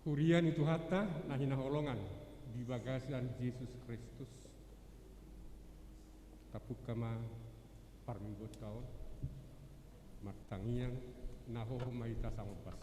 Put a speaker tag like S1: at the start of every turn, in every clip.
S1: Kurian itu hatta nahina holongan di bagasan Yesus Kristus. Tapuk kama parmigot kaon martangian naho maita samobas.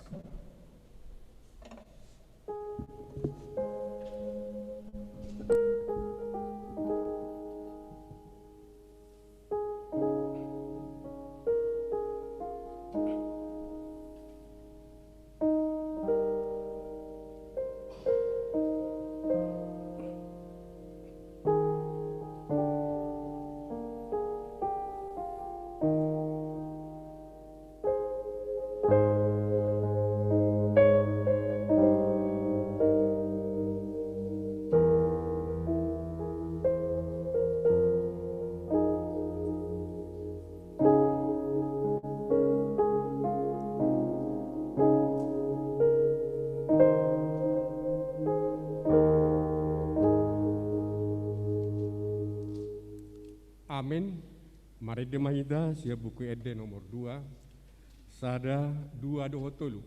S1: Amin. Mari demahida sia buku ede nomor 2 sada 2 dohotolu.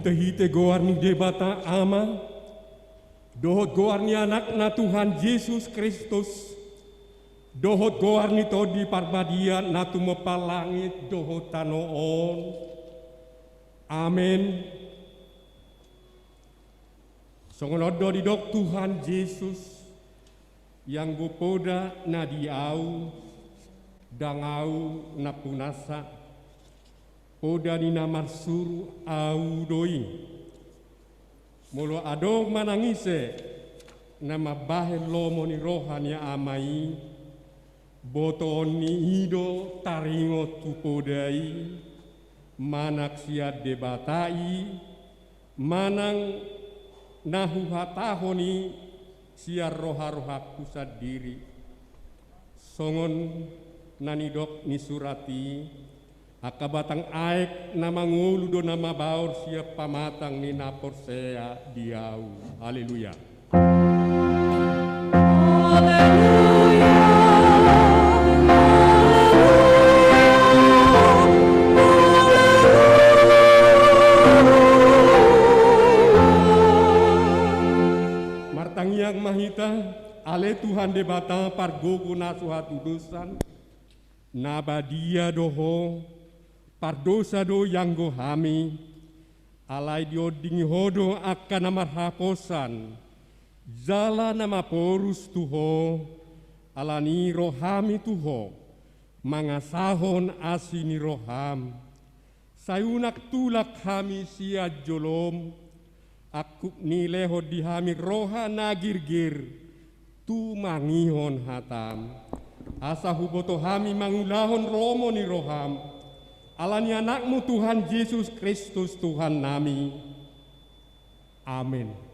S1: Hite goarni debata ama, dohot goarni anak na Tuhan Yesus Kristus, dohot goarni to di parbadian na tumepal langit dohot tanoon. Amin. Songonodo di dok Tuhan Yesus yang gopoda na diau, dangau na punasa. Poda ni namar suru au doi. Molo adong manangise nama bahel lomo ni rohani amai. Boton ni hido taringo tupodai. Manak siat debatai. Manang nahu hatahoni siar roha-roha pusat diri. Songon nanidok ni surati. Akabatang aek nama ngulu do nama baur siap pamatang ni napor sea diau. Haleluya.
S2: Haleluya.
S1: Martangiang mahita ale Tuhan debata pargogo nasuhatu dosan nabadia doho pardosa do yang go hami, alai dio dingi hodo akan namar haposan, jala nama porus tuho, alani rohami tuho, mangasahon asini roham, sayunak tulak hami sia jolom, aku nileho dihami roha nagirgir, tu mangihon hatam. Asa huboto hami mangulahon romo ni roham, alani anakmu Tuhan Yesus Kristus Tuhan nami. Amin.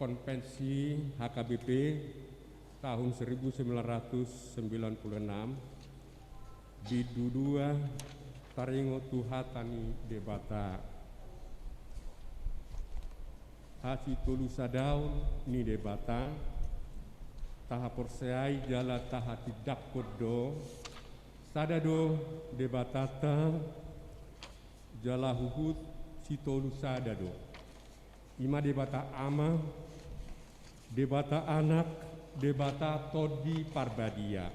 S1: Konvensi HKBP tahun 1996 di Dudua Taringo Tuhatani Debata Hasi Tulusa Daun ni Debata taha porseai jala taha tidak kodo sadado debatata jala huhut si Tulusa dado ima debata ama debata anak, debata todi parbadia.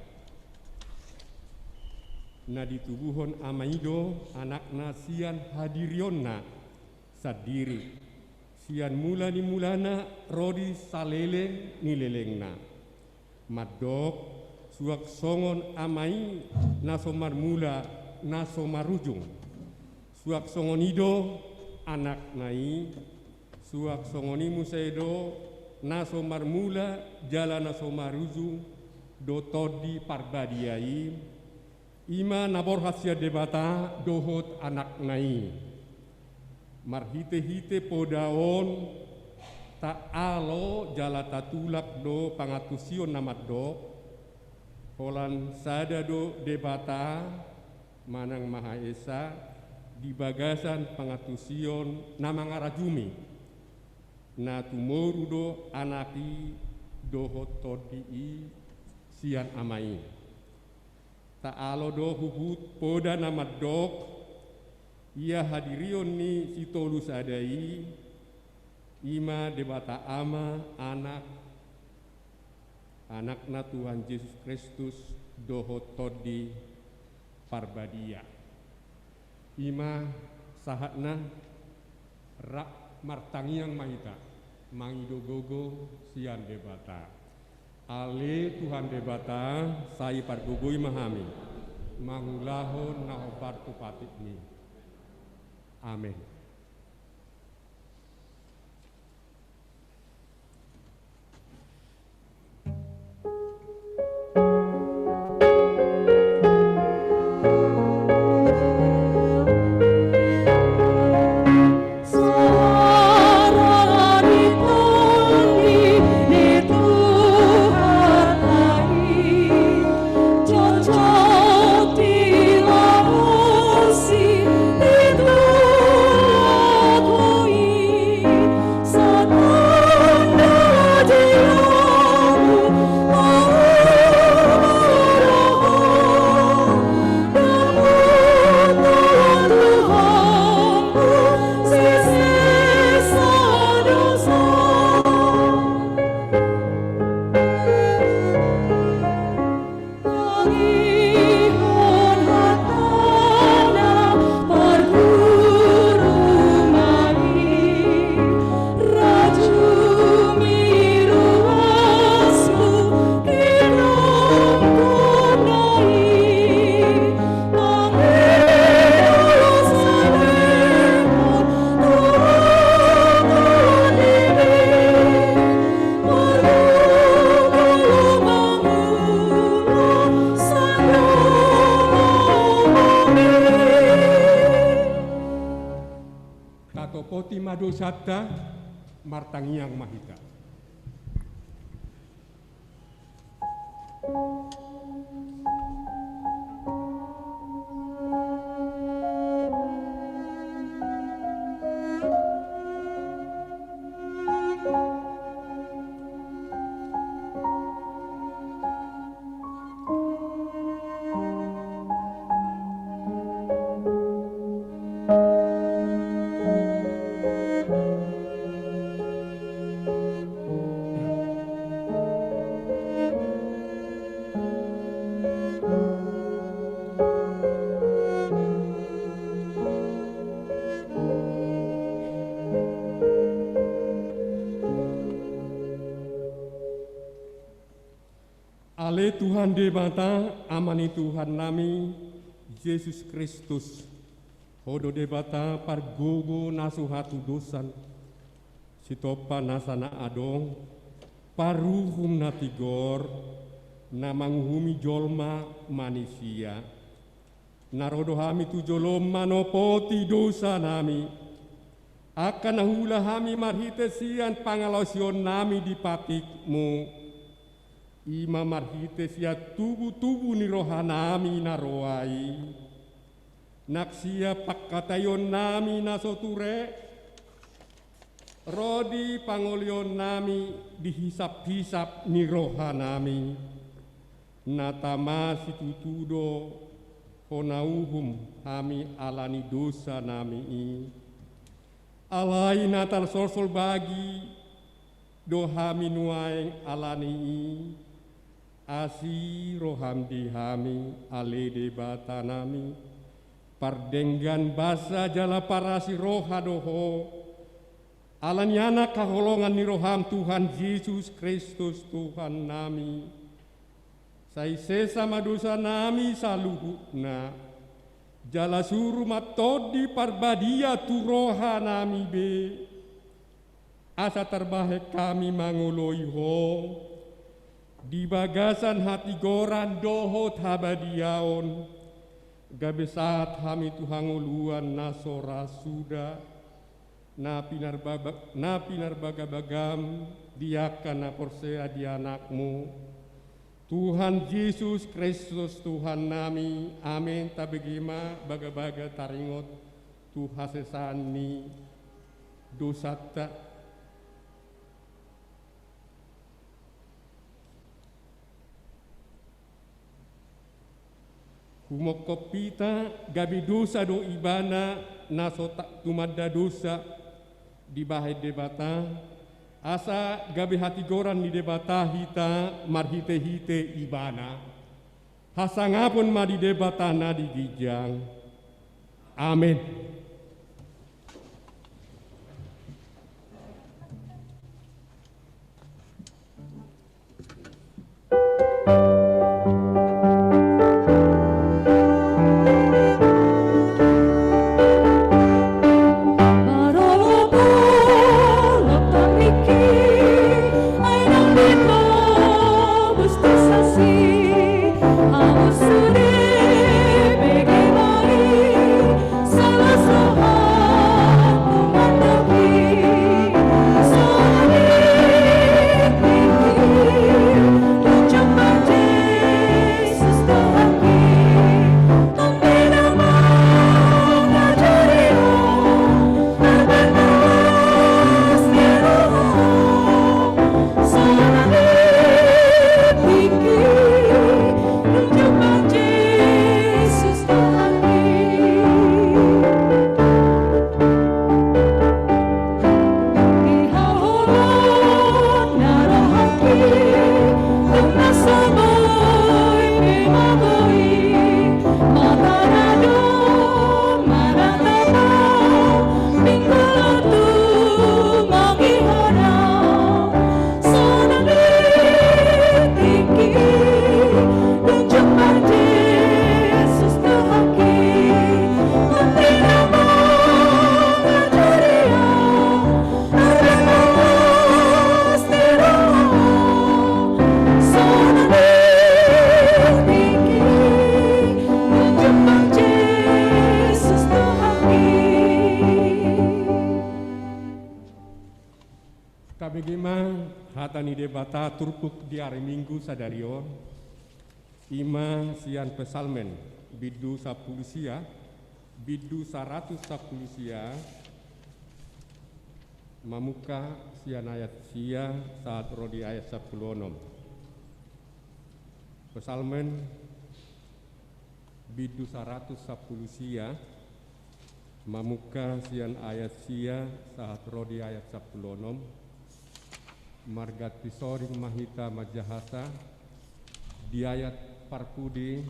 S1: Na ditubuhon amaido anak nasian hadirionna sadiri. Sian mula ni mulana rodi salele ni lelengna. Madok suak songon amai nasomar mula nasomarujung. Suak songonido anak nai. Suak songoni musedo nasomar mula jala nasomar ujung do todi parbadiai ima nabor hasia debata dohot anak nai marhite-hite podaon ta alo jala tatulak do pangatusion namat do holan sada do debata manang Maha Esa di bagasan pangatusion namang arajumi na tumoru do anaki dohot todi sian amai ta alo do hubut poda namat dok ia hadirion ni si tolus adai ima debata ama anak na Tuhan Yesus Kristus dohot todi parbadia ima sahatna rak martangiang mahita mangido gogo sian debata ale Tuhan debata sai pargugui mahami mangulahon nahobar tupatik ni amin. Poti madu satta martangiang mahita. Ale Tuhan debata amani Tuhan nami Yesus Kristus hodo debata pargogo nasuhatu dosan sitopa nasana adong paruhum natigor namanguhumi jolma manusia narodo hami tu jolom manopoti dosa nami akan nahula hami marhitesian pangalosion nami di patikmu ima marhites ya tubu-tubu ni rohanami naroai naksia pakkatayon nami nasoture rodi pangolion nami dihisap-hisap ni rohanami natama situtudo honauhum hami alani dosa nami alai natal sorsol bagi dohami nuaeng alani asi roham dihami alede batanami pardenggan basa jala parasi roha doho alanyana kaholongan ni roham Tuhan Yesus Kristus Tuhan nami sai sesa madosa nami saluhutna jala suru matodi parbadia tu roha nami be asa terbaik kami mangoloi ho di bagasan hati goran dohot habadiaon gabe saat hami tuhangoluan nasora suda na pinar bagam diakan na porsea di anakmu Tuhan Yesus Kristus Tuhan nami amin tabegima baga-baga taringot tu hasesani dosata humokopita gabi dosa do ibana nasota tumadda dosa di bahai debata asa gabi hati goran di debata hita marhite-hite ibana hasangapun ma di debata na di gijang amin.
S2: Salah
S1: Bagaimana hatani debata turpuk di hari Minggu sadario ima sian pesalmen bidu sapulusia bidu 110 sia mamuka sian ayat sia saat rodi ayat 10 pesalmen bidu 110 sia mamuka sian ayat sia saat rodi ayat 10 margat pisoring mahita majahasa di ayat parpudi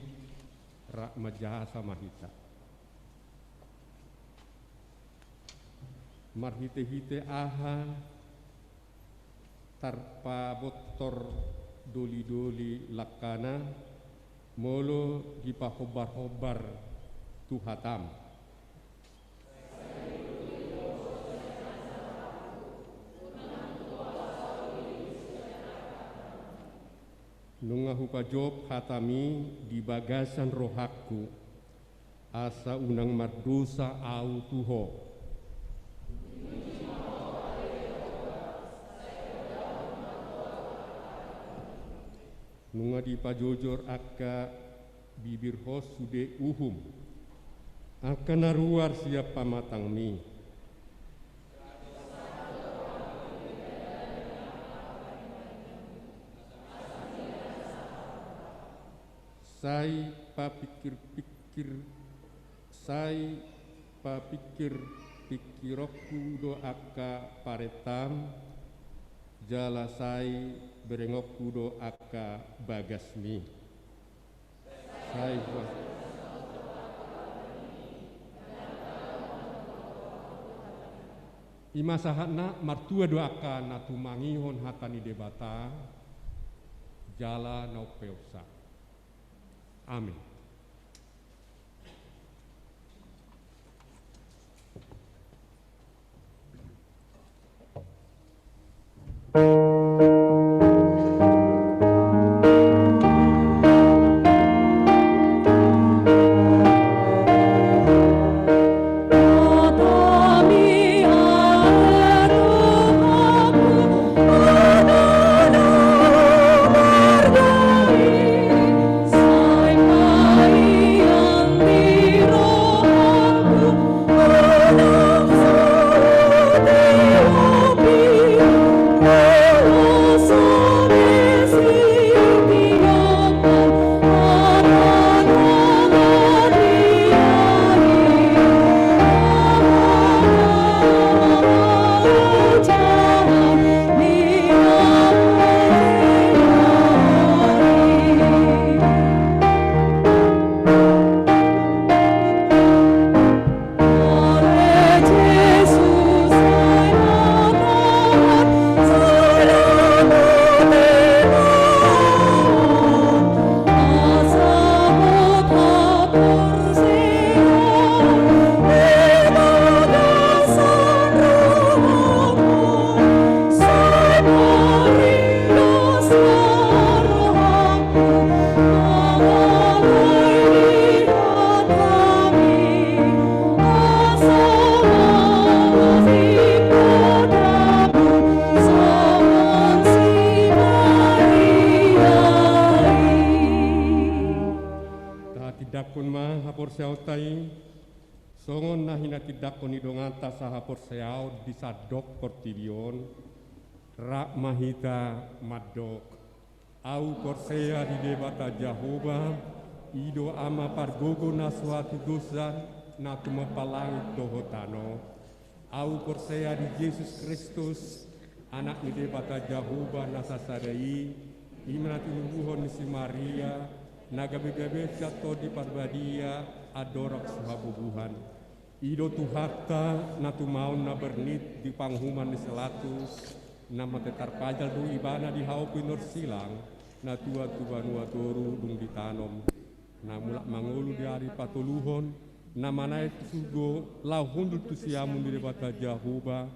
S1: rak majahasa mahita marhite-hite aha tarpa bottor doli-doli lakana molo gipahobar-hobar tuhatam nunga hupajob hatami di bagasan rohaku asa unang mardosa au tuho nunga di pajojor akka bibir hos sude uhum akan naruar siap pamatang mi Sai papikir pikirokku do akka paretam jala sai berengokku do akka bagasmi sai ima sahatna martua do akka natu mangihon hatani debata jala naupeosa. Amin. Songon nahina tidak konidonganta saha porseao disadok portibion rak mahita madok au porsea di debata Jehovah ido ama pargogo na suatu dosa natu mapalangit dohotano au porsea di Yesus Kristus anak di debata Jehovah nasasadai imnatu nubuhon si Maria nagabe-gabe jatuh di parbadia adorak suhabubuhan ido tuhatta natu maun na bernit di panghuman di selatus nama tetar pajal du ibana di haupi nur silang na tua banua toru dung ditanom na mulak mangulu di hari patuluhon na manai sugo lau hundul tu siamun di debata Jehovah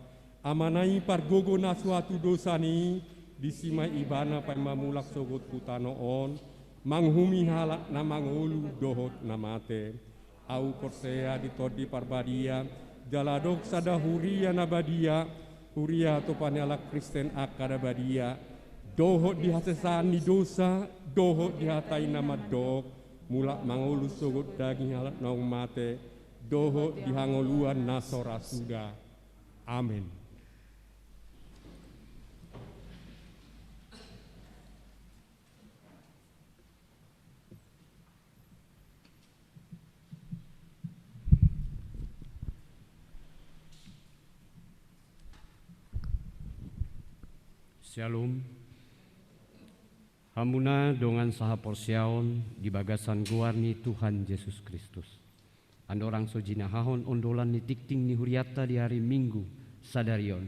S1: amanai pargogo na suatu dosani di simai ibana pai mamulak sogot putano on manghumi halak na mangulu dohot na mate au porsea di todi parbadia jaladok sadahuria nabadia Uria tu panela Kristen akada badia, dohot dihasesani dosa, dohot dihatai nama dok, mulak mangulus sugut daging halat naung mate, dohot dihangoluan nasora suda. Amin.
S3: Shalom. Hamuna dongan saha porsiaon di bagasan guarni Tuhan Yesus Kristus. Andorang sojina hahon ondolan ni tikting ni huriata di hari Minggu sadarion.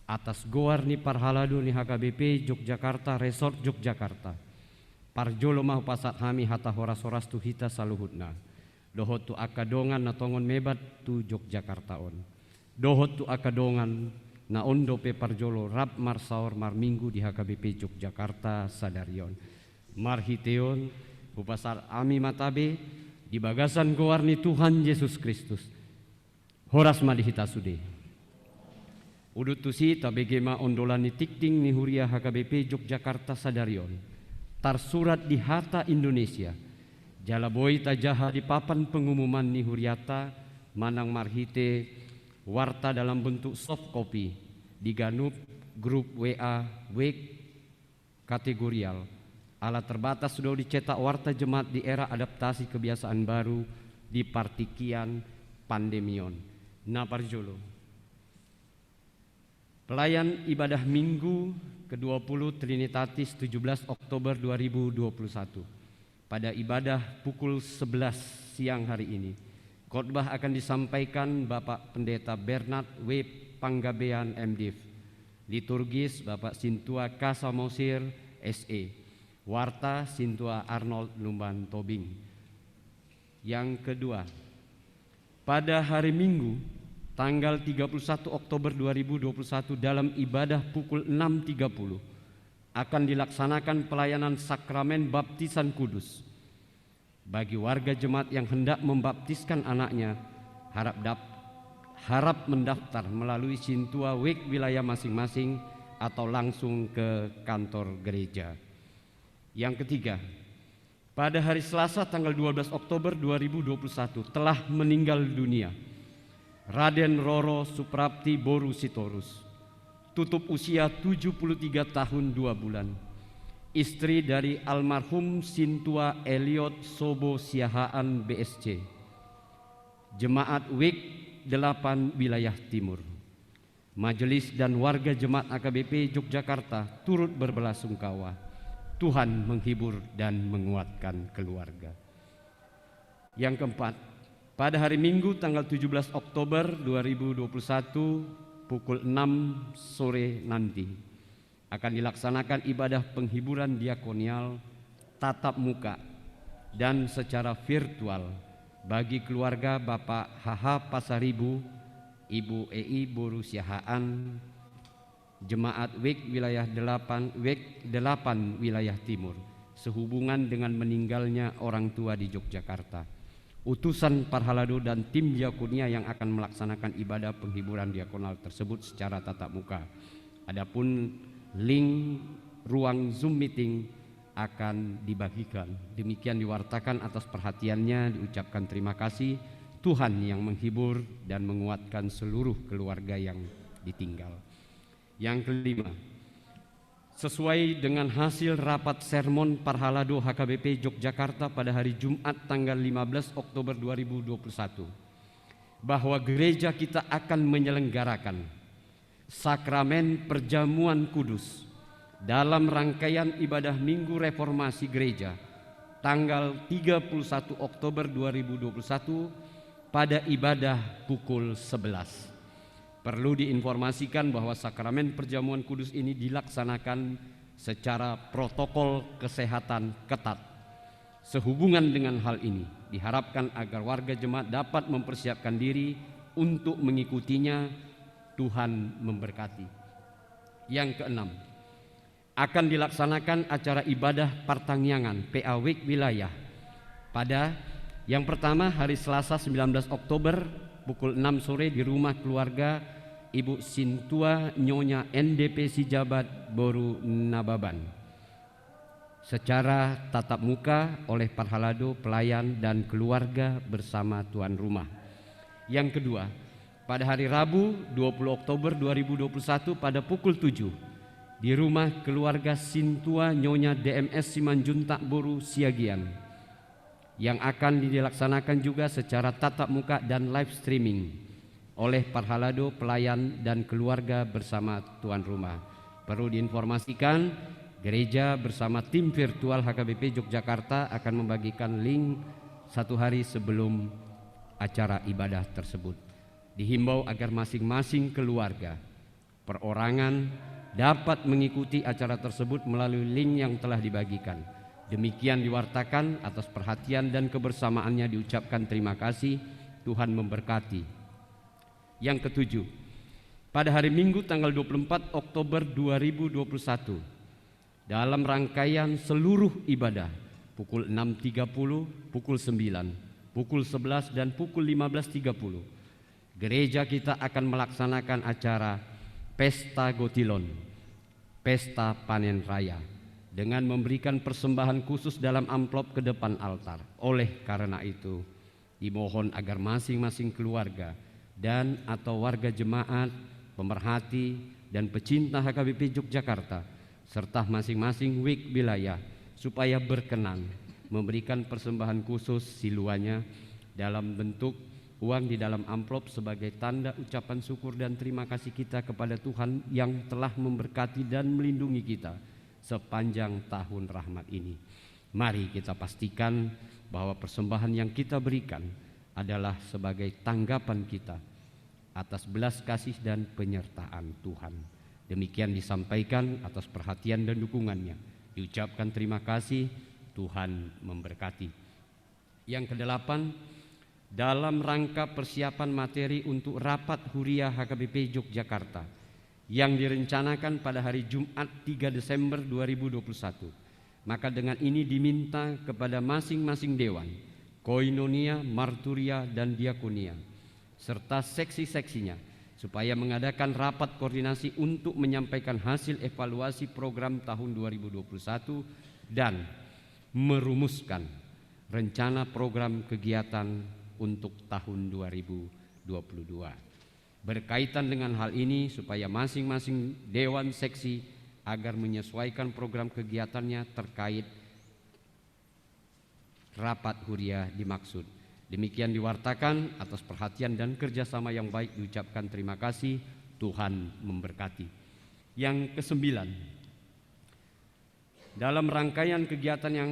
S3: Atas guarni parhalado ni HKBP Yogyakarta Resort Yogyakarta. Parjolo mahu pasat hami hata horas-horas tu hita saluhutna. Dohot tu akadongan na tongon mebat tu Yogyakartaon. Dohot tu akadongan na ondo pe parjolo rap marsaor mar minggu di HKBP Yogyakarta sadarion. Marhiteon upasar ami matabe di bagasan goarni Tuhan Yesus Kristus. Horas madihita sude. Udut tusi tabegema ondolan ni tikting ni huria HKBP Yogyakarta sadarion. Tarsurat di harta Indonesia. Jalaboi tajaha di papan pengumuman ni huriata manang marhite warta dalam bentuk soft copy di Ganup grup WA WEK kategorial. Alat terbatas sudah dicetak warta jemaat di era adaptasi kebiasaan baru di partikian pandemion. Naparjolo. Pelayan ibadah Minggu ke-20 Trinitatis 17 Oktober 2021. Pada ibadah pukul 11 siang hari ini. Khotbah akan disampaikan Bapak Pendeta Bernard W. Panggabean MDiv. Liturgis Bapak Sintua Kasamosir SE. Warta Sintua Arnold Lumban Tobing. Yang kedua, pada hari Minggu tanggal 31 Oktober 2021 dalam ibadah pukul 6.30 akan dilaksanakan pelayanan sakramen baptisan kudus. Bagi warga jemaat yang hendak membaptiskan anaknya, harap mendaftar melalui Sintua WEK wilayah masing-masing atau langsung ke kantor gereja. Yang ketiga, pada hari Selasa tanggal 12 Oktober 2021 telah meninggal dunia Raden Roro Suprapti Boru Sitorus, tutup usia 73 tahun 2 bulan. Istri dari almarhum Sintua Eliot Sobo Siahaan BSC, Jemaat WEK 8 Wilayah Timur. Majelis dan warga Jemaat AKBP Yogyakarta turut berbelasungkawa. Tuhan menghibur dan menguatkan keluarga. Yang keempat, pada hari Minggu tanggal 17 Oktober 2021 pukul 6 sore nanti akan dilaksanakan ibadah penghiburan diakonial tatap muka dan secara virtual bagi keluarga Bapak HH Pasaribu, Ibu EI Boru Siahaan, Jemaat WEK wilayah 8 Wilayah Timur sehubungan dengan meninggalnya orang tua di Yogyakarta. Utusan Parhalado dan tim diakonia yang akan melaksanakan ibadah penghiburan diakonal tersebut secara tatap muka. Adapun link ruang Zoom meeting akan dibagikan. Demikian diwartakan atas perhatiannya, diucapkan terima kasih. Tuhan yang menghibur dan menguatkan seluruh keluarga yang ditinggal. Yang kelima, sesuai dengan hasil rapat sermon Parhalado HKBP Yogyakarta pada hari Jumat tanggal 15 Oktober 2021, bahwa gereja kita akan menyelenggarakan sakramen perjamuan kudus dalam rangkaian ibadah Minggu Reformasi Gereja tanggal 31 Oktober 2021 pada ibadah pukul 11. Perlu diinformasikan bahwa sakramen perjamuan kudus ini dilaksanakan secara protokol kesehatan ketat. Sehubungan dengan hal ini, diharapkan agar warga jemaat dapat mempersiapkan diri untuk mengikutinya. Tuhan memberkati. Yang keenam, akan dilaksanakan acara ibadah pertangyangan PA WEK wilayah pada yang pertama hari Selasa 19 Oktober pukul 6 sore di rumah keluarga Ibu Sintua Nyonya NDP Sijabat Boru Nababan secara tatap muka oleh Parhalado, pelayan dan keluarga bersama tuan rumah. Yang kedua, pada hari Rabu 20 Oktober 2021 pada pukul 7 di rumah keluarga Sintua Nyonya DMS Simanjuntak Boru Siagian yang akan dilaksanakan juga secara tatap muka dan live streaming oleh Parhalado, pelayan dan keluarga bersama tuan rumah. Perlu diinformasikan, gereja bersama tim virtual HKBP Yogyakarta akan membagikan link 1 hari sebelum acara ibadah tersebut. Dihimbau agar masing-masing keluarga perorangan dapat mengikuti acara tersebut melalui link yang telah dibagikan. Demikian diwartakan. Atas perhatian dan kebersamaannya diucapkan terima kasih. Tuhan memberkati. Yang ketujuh, pada hari Minggu tanggal 24 Oktober 2021 dalam rangkaian seluruh ibadah pukul 6.30, pukul 9, pukul 11 dan pukul 15.30 gereja kita akan melaksanakan acara Pesta Gotilon, Pesta Panen Raya, dengan memberikan persembahan khusus dalam amplop ke depan altar. Oleh karena itu, dimohon agar masing-masing keluarga dan atau warga jemaat, pemerhati dan pecinta HKBP Yogyakarta serta masing-masing WIK wilayah supaya berkenan memberikan persembahan khusus siluannya dalam bentuk uang di dalam amplop sebagai tanda ucapan syukur dan terima kasih kita kepada Tuhan yang telah memberkati dan melindungi kita sepanjang tahun rahmat ini. Mari kita pastikan bahwa persembahan yang kita berikan adalah sebagai tanggapan kita atas belas kasih dan penyertaan Tuhan. Demikian disampaikan. Atas perhatian dan dukungannya diucapkan terima kasih. Tuhan memberkati. Yang kedelapan, dalam rangka persiapan materi untuk rapat Huria HKBP Yogyakarta yang direncanakan pada hari Jumat 3 Desember 2021, maka dengan ini diminta kepada masing-masing dewan, koinonia, marturia dan diakonia serta seksi-seksinya supaya mengadakan rapat koordinasi untuk menyampaikan hasil evaluasi program tahun 2021 dan merumuskan rencana program kegiatan untuk tahun 2022. Berkaitan dengan hal ini supaya masing-masing dewan seksi agar menyesuaikan program kegiatannya terkait rapat Huria dimaksud. Demikian diwartakan. Atas perhatian dan kerjasama yang baik diucapkan terima kasih. Tuhan memberkati. Yang kesembilan, dalam rangkaian kegiatan yang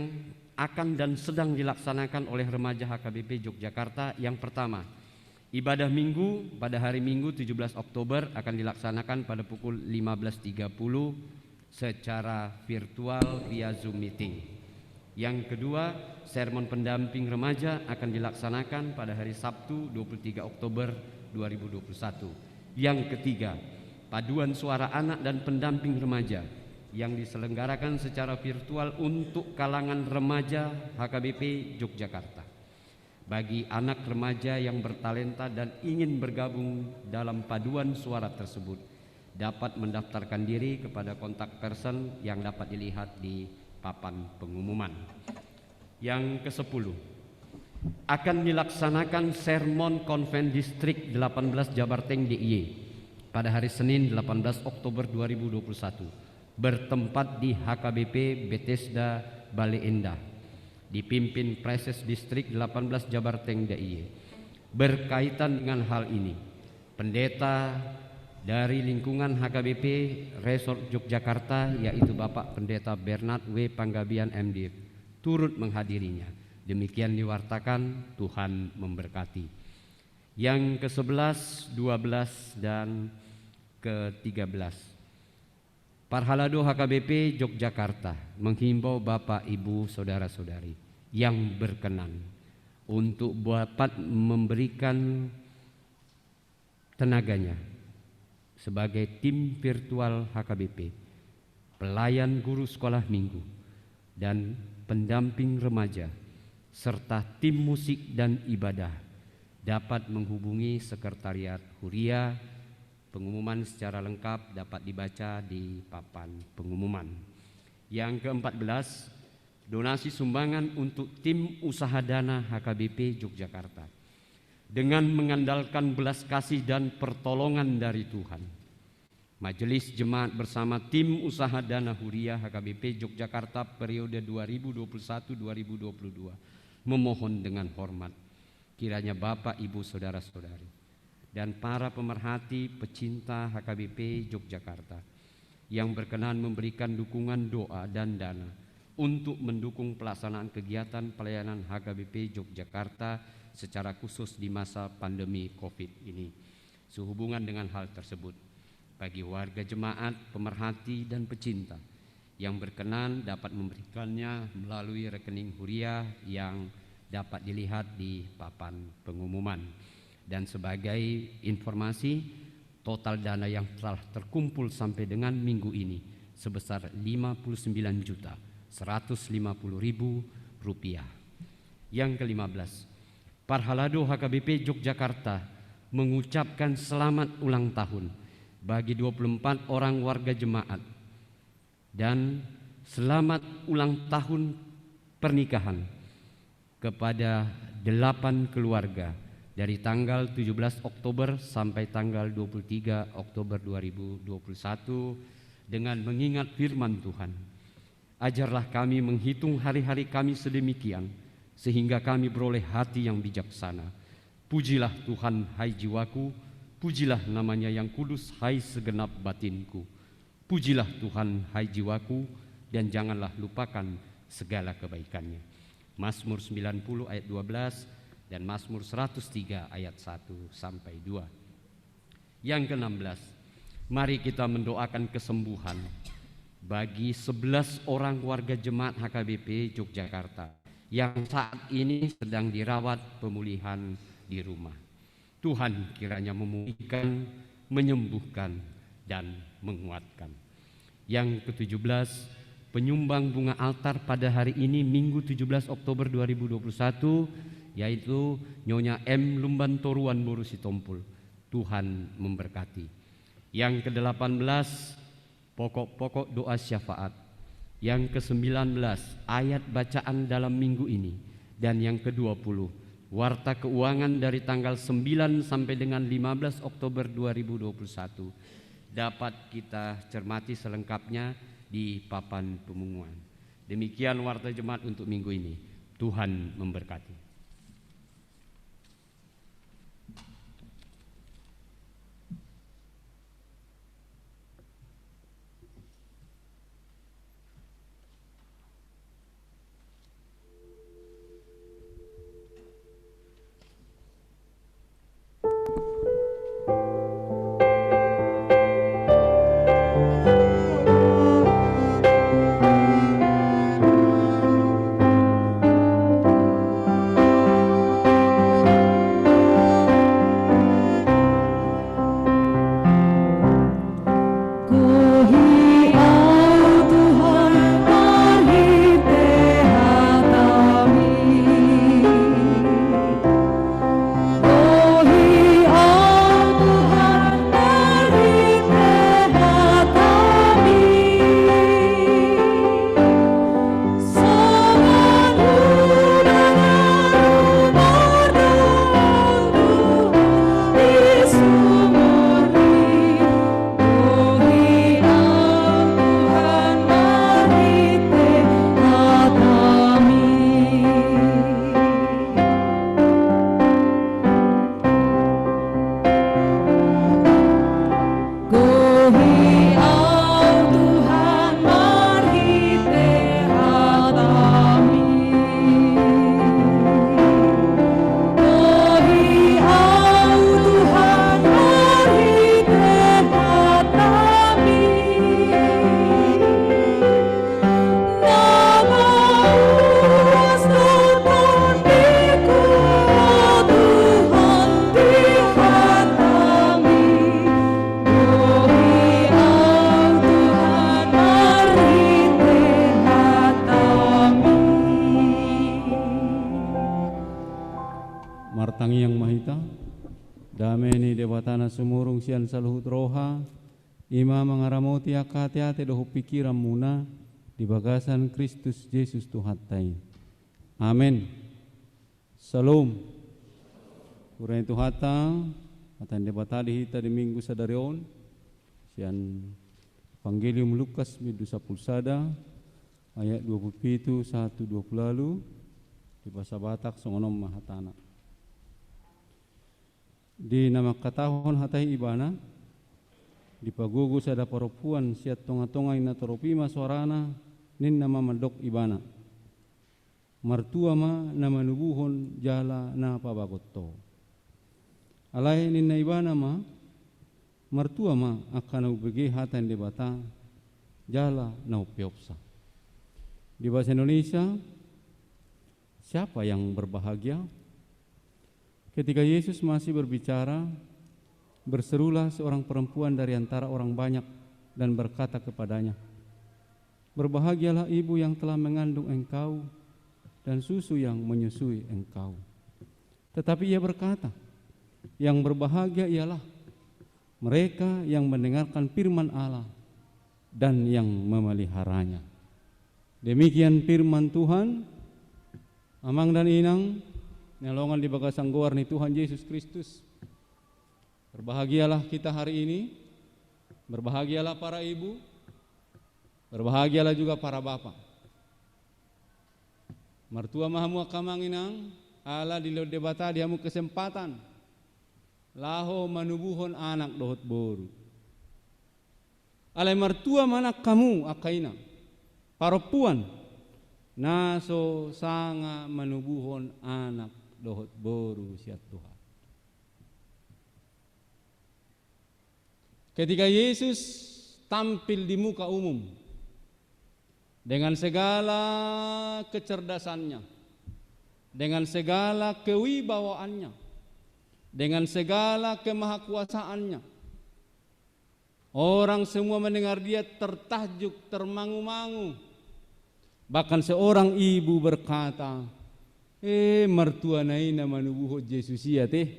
S3: akan dan sedang dilaksanakan oleh remaja HKBP Yogyakarta, yang pertama, ibadah minggu pada hari Minggu 17 Oktober akan dilaksanakan pada pukul 15.30 secara virtual via Zoom meeting. Yang kedua, sermon pendamping remaja akan dilaksanakan pada hari Sabtu 23 Oktober 2021. Yang ketiga, paduan suara anak dan pendamping remaja yang diselenggarakan secara virtual untuk kalangan remaja HKBP Yogyakarta. Bagi anak remaja yang bertalenta dan ingin bergabung dalam paduan suara tersebut, dapat mendaftarkan diri kepada kontak person yang dapat dilihat di papan pengumuman. Yang ke-10, akan dilaksanakan sermon konven distrik 18 Jabarteng DIY pada hari Senin 18 Oktober 2021 bertempat di HKBP Bethesda Bale Endah, dipimpin Preses Distrik 18 Jabarteng DIY. Berkaitan dengan hal ini, pendeta dari lingkungan HKBP Resort Yogyakarta yaitu Bapak Pendeta Bernard W. Panggabian MD turut menghadirinya. Demikian diwartakan. Tuhan memberkati. Yang ke-11, 12 dan ke-13, Parhalado HKBP Yogyakarta menghimbau Bapak, Ibu, Saudara-saudari yang berkenan untuk dapat memberikan tenaganya sebagai tim virtual HKBP, pelayan guru sekolah minggu, dan pendamping remaja, serta tim musik dan ibadah dapat menghubungi Sekretariat Huria Pengumuman secara lengkap dapat dibaca di papan pengumuman. Yang ke-14, donasi sumbangan untuk tim usaha dana HKBP Yogyakarta. Dengan mengandalkan belas kasih dan pertolongan dari Tuhan, Majelis Jemaat bersama tim usaha dana Huria HKBP Yogyakarta periode 2021-2022 memohon dengan hormat kiranya Bapak, Ibu, Saudara-saudari dan para pemerhati pecinta HKBP Yogyakarta yang berkenan memberikan dukungan doa dan dana untuk mendukung pelaksanaan kegiatan pelayanan HKBP Yogyakarta secara khusus di masa pandemi COVID ini. Sehubungan dengan hal tersebut, bagi warga jemaat, pemerhati dan pecinta yang berkenan dapat memberikannya melalui rekening Huria yang dapat dilihat di papan pengumuman. Dan sebagai informasi, total dana yang telah terkumpul sampai dengan minggu ini sebesar Rp59.150.000. Yang ke-15, Parhalado HKBP Yogyakarta mengucapkan selamat ulang tahun bagi 24 orang warga jemaat dan selamat ulang tahun pernikahan kepada 8 keluarga dari tanggal 17 Oktober sampai tanggal 23 Oktober 2021 dengan mengingat firman Tuhan. Ajarlah kami menghitung hari-hari kami sedemikian sehingga kami beroleh hati yang bijaksana. Pujilah Tuhan, hai jiwaku, pujilah namanya yang kudus, hai segenap batinku. Pujilah Tuhan, hai jiwaku, dan janganlah lupakan segala kebaikannya. Mazmur 90 ayat 12 dan Mazmur 103 ayat 1 sampai 2. Yang ke-16, mari kita mendoakan kesembuhan bagi 11 orang warga jemaat HKBP Yogyakarta yang saat ini sedang dirawat pemulihan di rumah. Tuhan kiranya memulihkan, menyembuhkan, dan menguatkan. Yang ke-17, penyumbang bunga altar pada hari ini Minggu 17 Oktober 2021 yaitu Nyonya M. Lumbantoruan Boru Sitompul. Tuhan memberkati. Yang ke-18, pokok-pokok doa syafaat. Yang ke-19, ayat bacaan dalam minggu ini. Dan yang ke-20, warta keuangan dari tanggal 9 sampai dengan 15 Oktober 2021 dapat kita cermati selengkapnya di papan pengumuman. Demikian warta jemaat untuk minggu ini. Tuhan memberkati.
S4: Dameni debatana sumurung sian saluhut roha, ima mengaramoti akati-ati dohu pikiran muna, di bagasan Kristus Yesus Tuhan tai. Amin. Salam. Kurang itu hata debata di hita di minggu sadarion, sian Evangelium Lukas midusa pulsada, ayat 27 1-20 lalu, di bahasa Batak songonom mahatana. Di nama katahon hatai ibana di pagugu sada paropuan siat tonga-tonga ina toropima suarana nin nama mandok ibana martua ma nama nubuhon jala na pabagotto alai nin na ibana ma martua ma akan ubege hatan debata jala na upiopsa. Di bahasa Indonesia, siapa yang berbahagia? Ketika Yesus masih berbicara, berserulah seorang perempuan dari antara orang banyak dan berkata kepadanya, "Berbahagialah ibu yang telah mengandung engkau dan susu yang menyusui engkau." Tetapi ia berkata, "Yang berbahagia ialah mereka yang mendengarkan firman Allah dan yang memeliharanya." Demikian firman Tuhan. Amang dan inang nyalongan di bagasang goar ni Tuhan Yesus Kristus. Berbahagialah kita hari ini, berbahagialah para ibu, berbahagialah juga para bapak. Mertua mahamu akamanginang, ala di lo debata diamu kesempatan, laho manubuhon anak dohot boru. Alai mertua manak kamu akaina, paropuan, naso sanga manubuhon anak dohot boru siat Tuhan. Ketika Yesus tampil di muka umum dengan segala kecerdasannya, dengan segala kewibawaannya, dengan segala kemahakuasaannya, orang semua mendengar dia tertajuk, termangu-mangu. Bahkan seorang ibu berkata, mertua naina manubuhot Yesus iya teh.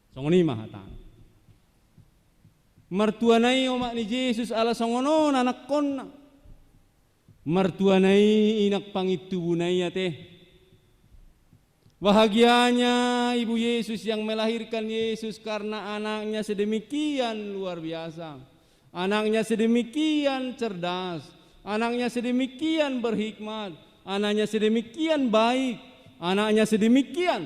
S4: Songoni mahatan. Mertua nai omak ni Yesus ala songonon anak konna. Mertua nai inak pangitubu nai teh. Bahagianya ibu Yesus yang melahirkan Yesus karena anaknya sedemikian luar biasa. Anaknya sedemikian cerdas. Anaknya sedemikian berhikmat. Anaknya sedemikian baik, anaknya sedemikian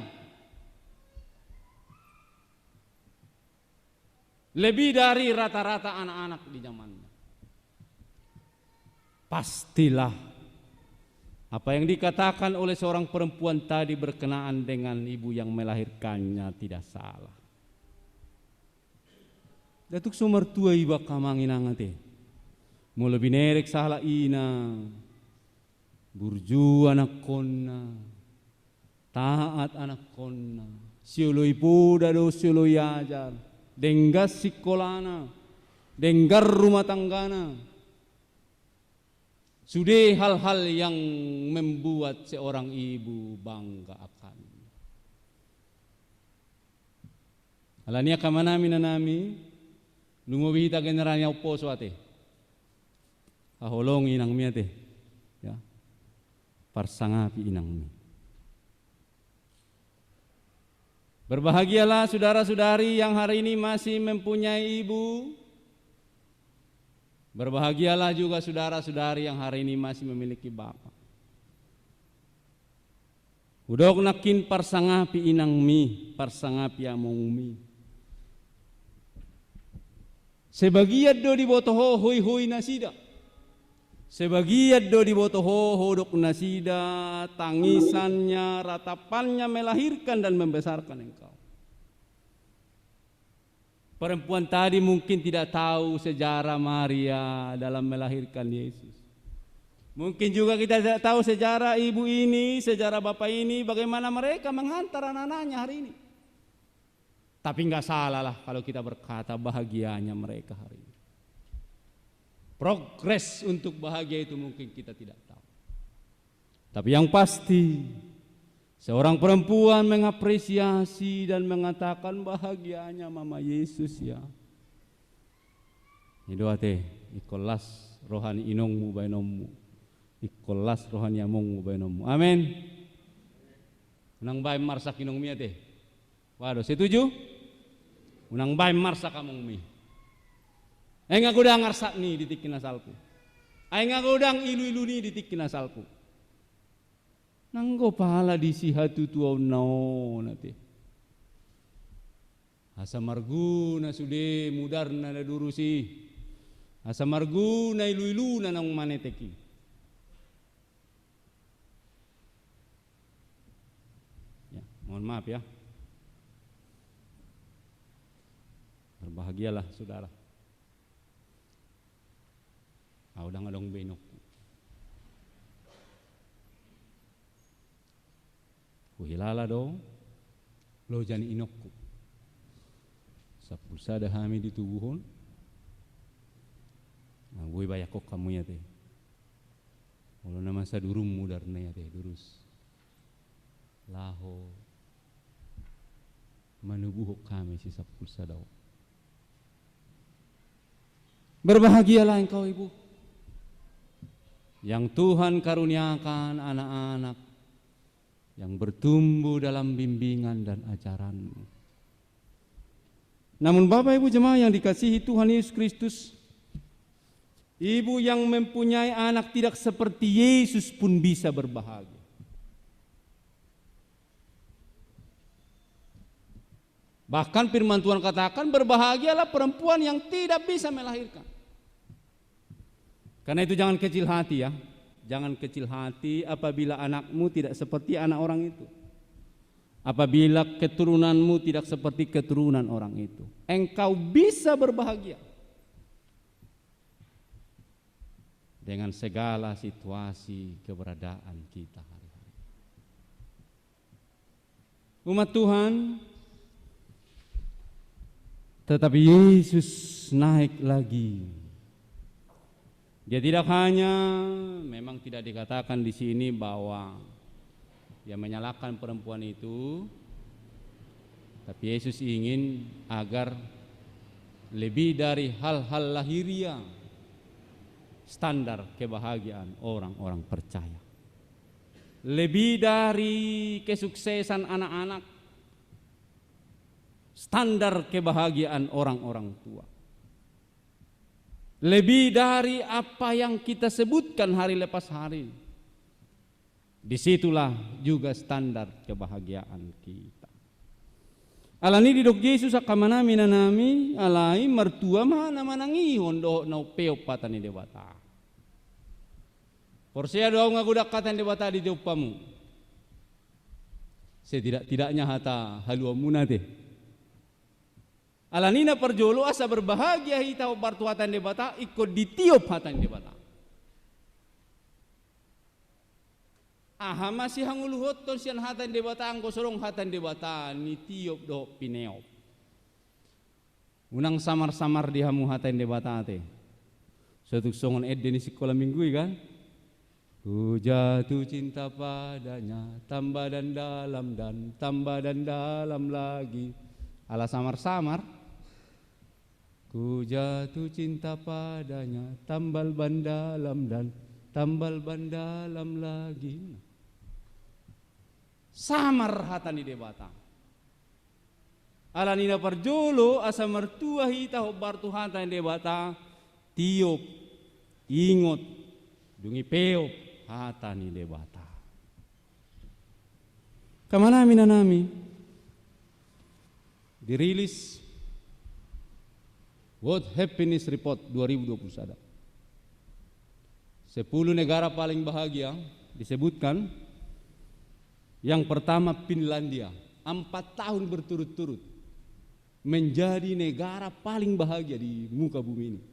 S4: lebih dari rata-rata anak-anak di zamannya. Pastilah apa yang dikatakan oleh seorang perempuan tadi berkenaan dengan ibu yang melahirkannya tidak salah. Datuk sumertua iba kamanginang ate, mau lebih nerek salah ina. Burju anak konna, taat anak konna, siuloi puda do siuloi ajar, denggas sikolana, denggar rumah tanggana. Sudah hal-hal yang membuat seorang ibu bangga akan. Alania kamanami nanami, lumobihita generalnya upo suate, kaholong inang miate, ya. Parsangapi inangmi. Berbahagialah saudara-saudari yang hari ini masih mempunyai ibu. Berbahagialah juga saudara-saudari yang hari ini masih memiliki bapak. Udok nakin parsangapi inangmi, parsangapi amongmi. Sebagian do di botoho hoi-hoi nasida. Sebagian do di botoho hodok nasida, tangisannya, ratapannya melahirkan dan membesarkan engkau. Perempuan tadi mungkin tidak tahu sejarah Maria dalam melahirkan Yesus. Mungkin juga kita tidak tahu sejarah ibu ini, sejarah bapak ini, bagaimana mereka menghantar anak-anaknya hari ini. Tapi enggak salah lah kalau kita berkata bahagianya mereka hari ini. Progres untuk bahagia itu mungkin kita tidak tahu. Tapi yang pasti Seorang perempuan mengapresiasi dan mengatakan bahagianya Mama Yesus ya. Idoa teh ikolas rohani inongmu bainommu. Ikolas rohani amongmu bainommu. Amin. Unang bae marsak inong mia teh. Waduh, setuju? Unang bae marsak among mi. Aing ngagudang ngarsak ni ditikin asalku. Aing ngagudang ilu-ilu ni ditikin asalku. Nanggo pahala di sihatu tuau nao nate. Asa marguna sude mudarna na durusi. Asa marguna ilu-ilu na nang maneteki. Ya, mohon maaf ya. Berbahagialah saudara. Udang adong benok. Kuhilala do lo jani inokku. Sapulsa dah hami di tubuhon. Nah, gue bayakok kamu ya teh. Kalau nama sa durum mudarna ya teh durus. Laho manubuhok kami si sapulsa do. Berbahagialah engkau ibu, yang Tuhan karuniakan anak-anak yang bertumbuh dalam bimbingan dan ajaran-Mu. Namun Bapak Ibu jemaah yang dikasihi Tuhan Yesus Kristus, ibu yang mempunyai anak tidak seperti Yesus pun bisa berbahagia. Bahkan firman Tuhan katakan berbahagialah perempuan yang tidak bisa melahirkan. Karena itu jangan kecil hati ya. Jangan kecil hati apabila anakmu tidak seperti anak orang itu. Apabila keturunanmu tidak seperti keturunan orang itu. Engkau bisa berbahagia. Dengan segala situasi keberadaan kita hari-hari. Umat Tuhan, tetapi Yesus naik lagi. Dia tidak hanya, memang tidak dikatakan di sini bahwa dia menyalahkan perempuan itu, tapi Yesus ingin agar lebih dari hal-hal lahiriah, standar kebahagiaan orang-orang percaya, lebih dari kesuksesan anak-anak, standar kebahagiaan orang-orang tua, lebih dari apa yang kita sebutkan hari lepas hari. Disitulah juga standar kebahagiaan kita. Alani didok Yesus akamanami nanami alai mertua mana manangihon do nau peop patani dewata. Porsia doa ngagudak katan dewata di deupamu. Setidak-tidaknya hata haluamuna teh. Alanina perjolo asa berbahagia hita bartu hatan debata ikut ditiup hatan debata. Aha masih hanguluhot ton sian hatan debata angko sorong hatan debata ni tiup do pineop. Unang samar-samar di hamu hatan debata te. Suatu songon eden di sekolah minggu kan. Ku jatuh cinta padanya, tambah dan dalam lagi. Ala samar-samar. Ku jatuh cinta padanya, tambal ban dalam lagi. Samar hatan di debata. Alanina parjolo asa mertua hita hobar Tuhan hatan debata. Tiup, ingot, dungi peop hatan di debata. Kamana minanami? Dirilis World Happiness Report 2021. 10 negara paling bahagia disebutkan. Yang pertama Finlandia, 4 tahun berturut-turut menjadi negara paling bahagia di muka bumi ini.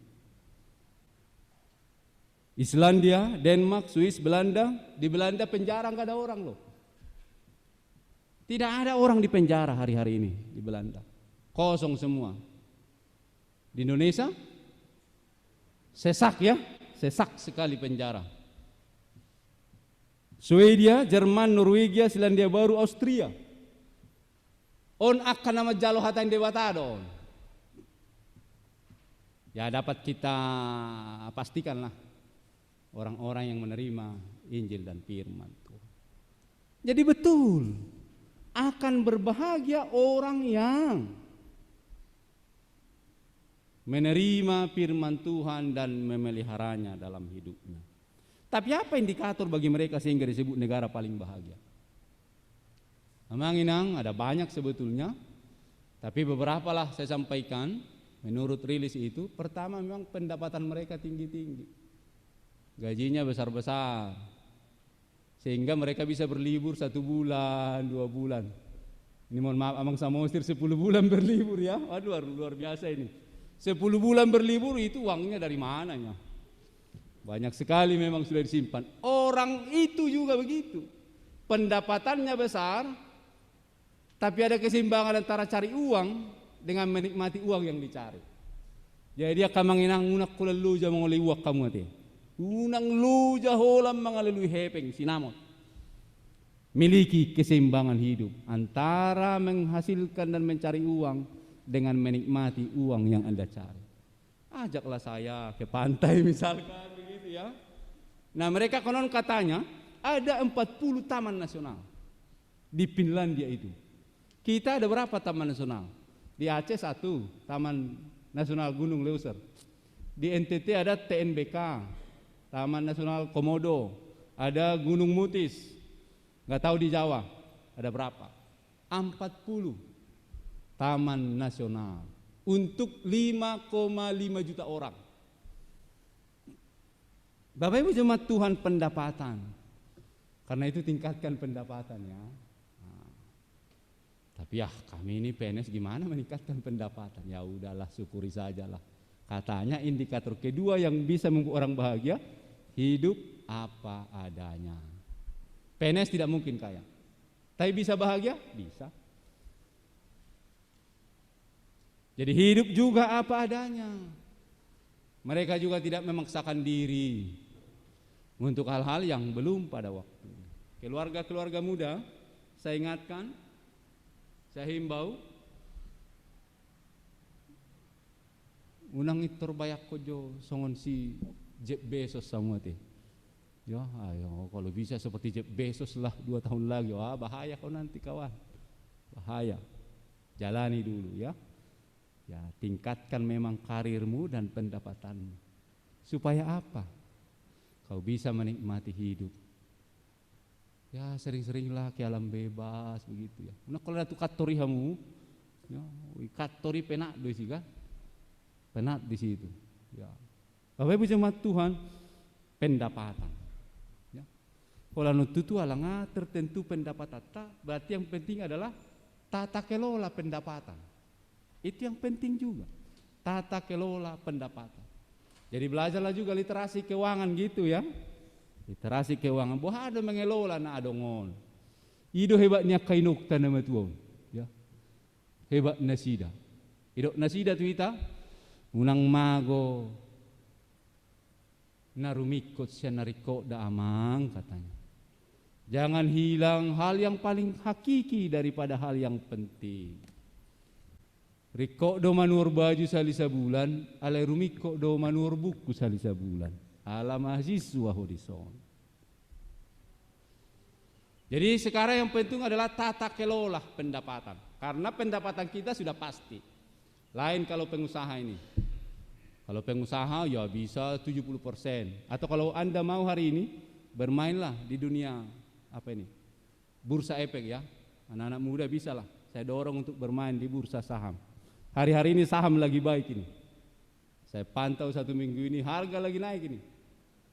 S4: Islandia, Denmark, Swiss, Belanda. Di Belanda penjara nggak ada orang loh. Tidak ada orang di penjara hari-hari ini di Belanda. Kosong semua. Di Indonesia sesak ya, sesak sekali penjara. Swedia, Jerman, Norwegia, Selandia Baru, Austria. On akan nama jalo hatan debatadon. Ya dapat kita pastikanlah orang-orang yang menerima Injil dan firman Tuhan. Jadi betul, akan berbahagia orang yang menerima firman Tuhan dan memeliharanya dalam hidupnya. Tapi apa indikator bagi mereka sehingga disebut negara paling bahagia? Memang inang ada banyak sebetulnya, tapi beberapa lah saya sampaikan. Menurut rilis itu, pertama memang pendapatan mereka tinggi-tinggi, gajinya besar-besar, sehingga mereka bisa berlibur 1 bulan, 2 bulan. Ini mohon maaf, Amang Samosir 10 bulan berlibur ya, waduh luar biasa ini. 10 bulan berlibur itu uangnya dari mananya? Banyak sekali memang sudah disimpan. Orang itu juga begitu, pendapatannya besar, tapi ada keseimbangan antara cari uang dengan menikmati uang yang dicari. Jadi dia kamanginang unak kulalu ja mangolei uak kamu ate. Unang luja holam mangalului hepeng sinamot. Miliki keseimbangan hidup antara menghasilkan dan mencari uang dengan menikmati uang yang Anda cari. Ajaklah saya ke pantai misalkan begitu ya. Nah, mereka konon katanya ada 40 taman nasional di Finlandia itu. Kita ada berapa taman nasional? Di Aceh 1, Taman Nasional Gunung Leuser. Di NTT ada TNBK, Taman Nasional Komodo. Ada Gunung Mutis. Nggak tahu di Jawa ada berapa? 40 taman nasional untuk 5,5 juta orang. Bapak Ibu jemaat Tuhan, pendapatan. Karena itu tingkatkan pendapatannya. Tapi ya kami ini PNS gimana meningkatkan pendapatan? Ya udahlah, syukuri sajalah. Katanya indikator kedua yang bisa membuat orang bahagia, hidup apa adanya. PNS tidak mungkin kaya, tapi bisa bahagia? Bisa. Jadi hidup juga apa adanya. Mereka juga tidak memaksakan diri untuk hal-hal yang belum pada waktunya. Keluarga-keluarga muda, saya ingatkan, saya himbau, unang itor bayak kojo songon si Jeff Bezos sama teh. Ya, ayo kalau bisa seperti Jeff Bezos lah 2 tahun lagi. Wah, bahaya kau nanti kawan. Bahaya. Jalani dulu ya. Ya, tingkatkan memang karirmu dan pendapatanmu. Supaya apa? Kau bisa menikmati hidup. Ya sering-seringlah ke alam bebas begitu ya. Nah kalau ada katori kamu, ya, katori penak do sih kan, penat di situ. Ya. Bapak Ibu jemaat Tuhan, pendapatan. Ya. Kalau nututu alanga tertentu pendapatan, berarti yang penting adalah tata kelola pendapatan. Itu yang penting juga, tata kelola pendapatan. Jadi belajarlah juga literasi keuangan gitu ya. Literasi keuangan, bahwa ada mengelola na adongon. Ido hebatnya kainukta nama tuon, ya. Hebat nasida. Ido nasida tu ita, unang mago, narumikot siya nariko da amang katanya. Jangan hilang hal yang paling hakiki daripada hal yang penting. Riko do manur baju salisa bulan, alai rumiko do manur buku salisa bulan. Ala mahasiswa horizon. Jadi sekarang yang penting adalah tata kelola pendapatan. Karena pendapatan kita sudah pasti. Lain kalau pengusaha ini. Kalau pengusaha ya bisa 70%. Atau kalau Anda mau hari ini bermainlah di dunia apa ini? Bursa efek ya. Anak-anak muda bisa lah. Saya dorong untuk bermain di bursa saham. Hari-hari ini saham lagi baik ini. Saya pantau 1 minggu ini harga lagi naik ini.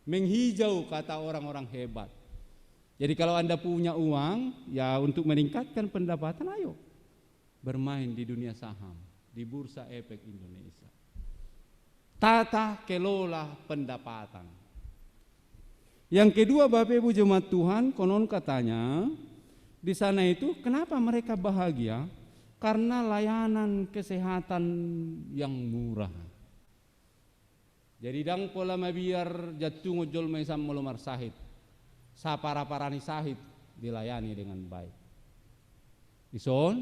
S4: Menghijau kata orang-orang hebat. Jadi kalau Anda punya uang, ya untuk meningkatkan pendapatan, ayo bermain di dunia saham, di Bursa Efek Indonesia. Tata kelola pendapatan. Yang kedua, Bapak Ibu jemaat Tuhan, konon katanya di sana itu kenapa mereka bahagia? Karena layanan kesehatan yang murah. Jadi dang pola mabiar jatuh ngojol maisam molomar sahid. sapara-parani sahid dilayani dengan baik. Ison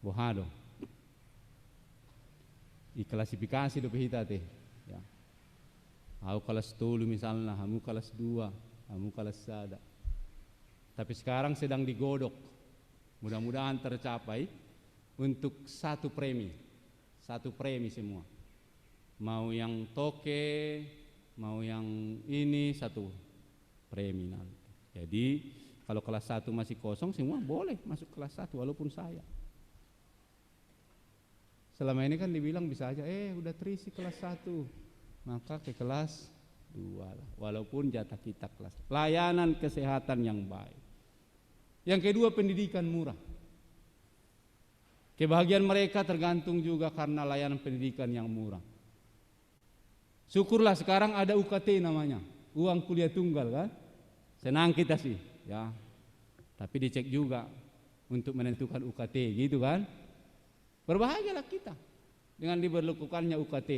S4: bohado iklasifikasi do pehita teh ya. Aku kelas 10 misalnya, kamu kelas 2, kamu kelas 1. Tapi sekarang sedang digodok. Mudah-mudahan tercapai untuk satu premi semua. Mau yang toke, mau yang ini satu premi nanti. Jadi kalau kelas 1 masih kosong, semua boleh masuk kelas 1 walaupun saya. Selama ini kan dibilang bisa aja, udah terisi kelas 1. Maka ke kelas 2 lah, walaupun jatah kita kelas. Layanan kesehatan yang baik. Yang kedua, pendidikan murah. Kebahagiaan mereka tergantung juga karena layanan pendidikan yang murah. Syukurlah sekarang ada UKT namanya, uang kuliah tunggal kan. Senang kita sih, ya. Tapi dicek juga untuk menentukan UKT gitu kan. Berbahagialah kita dengan diberlakukannya UKT.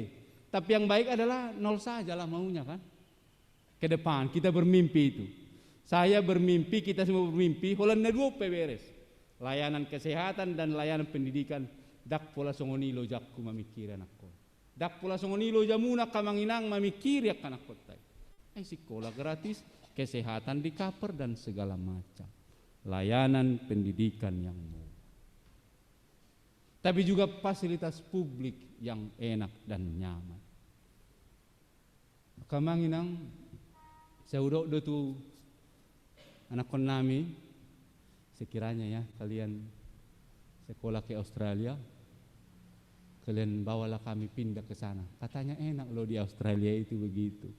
S4: Tapi yang baik adalah 0 sajalah maunya kan. Ke depan kita bermimpi itu. Saya bermimpi, kita semua bermimpi, Holanda 2 beres. Layanan kesehatan dan layanan pendidikan dak pola songonilo jakku mamikir anakku. Dak pola songonilo jamuna kamanginang mamikir yak anak kota. Sekolah gratis, kesehatan di cover dan segala macam. Layanan pendidikan yang murah. Tapi juga fasilitas publik yang enak dan nyaman. Kamanginang saudok do tu anak konami sekiranya ya kalian sekolah ke Australia, kalian bawalah kami pindah ke sana. Katanya enak loh di Australia itu begitu.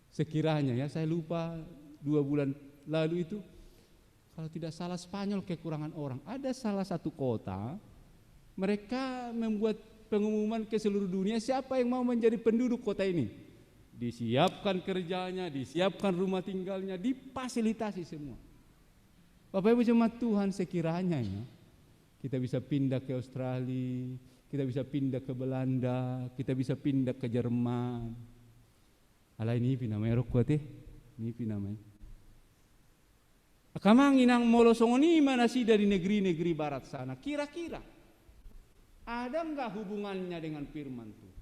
S4: Sekiranya ya, saya lupa 2 bulan lalu itu, kalau tidak salah Spanyol kekurangan orang. Ada salah satu kota, mereka membuat pengumuman ke seluruh dunia siapa yang mau menjadi penduduk kota ini. Disiapkan kerjanya, disiapkan rumah tinggalnya, difasilitasi semua. Bapak Ibu jemaat Tuhan, sekiranya ya, kita bisa pindah ke Australia, kita bisa pindah ke Belanda, kita bisa pindah ke Jerman. Ala ini pinamai rokwate, ini pinamai. Kamanginang molosongoni mana sih dari negeri-negeri barat sana? Kira-kira ada enggak hubungannya dengan firman Tuhan?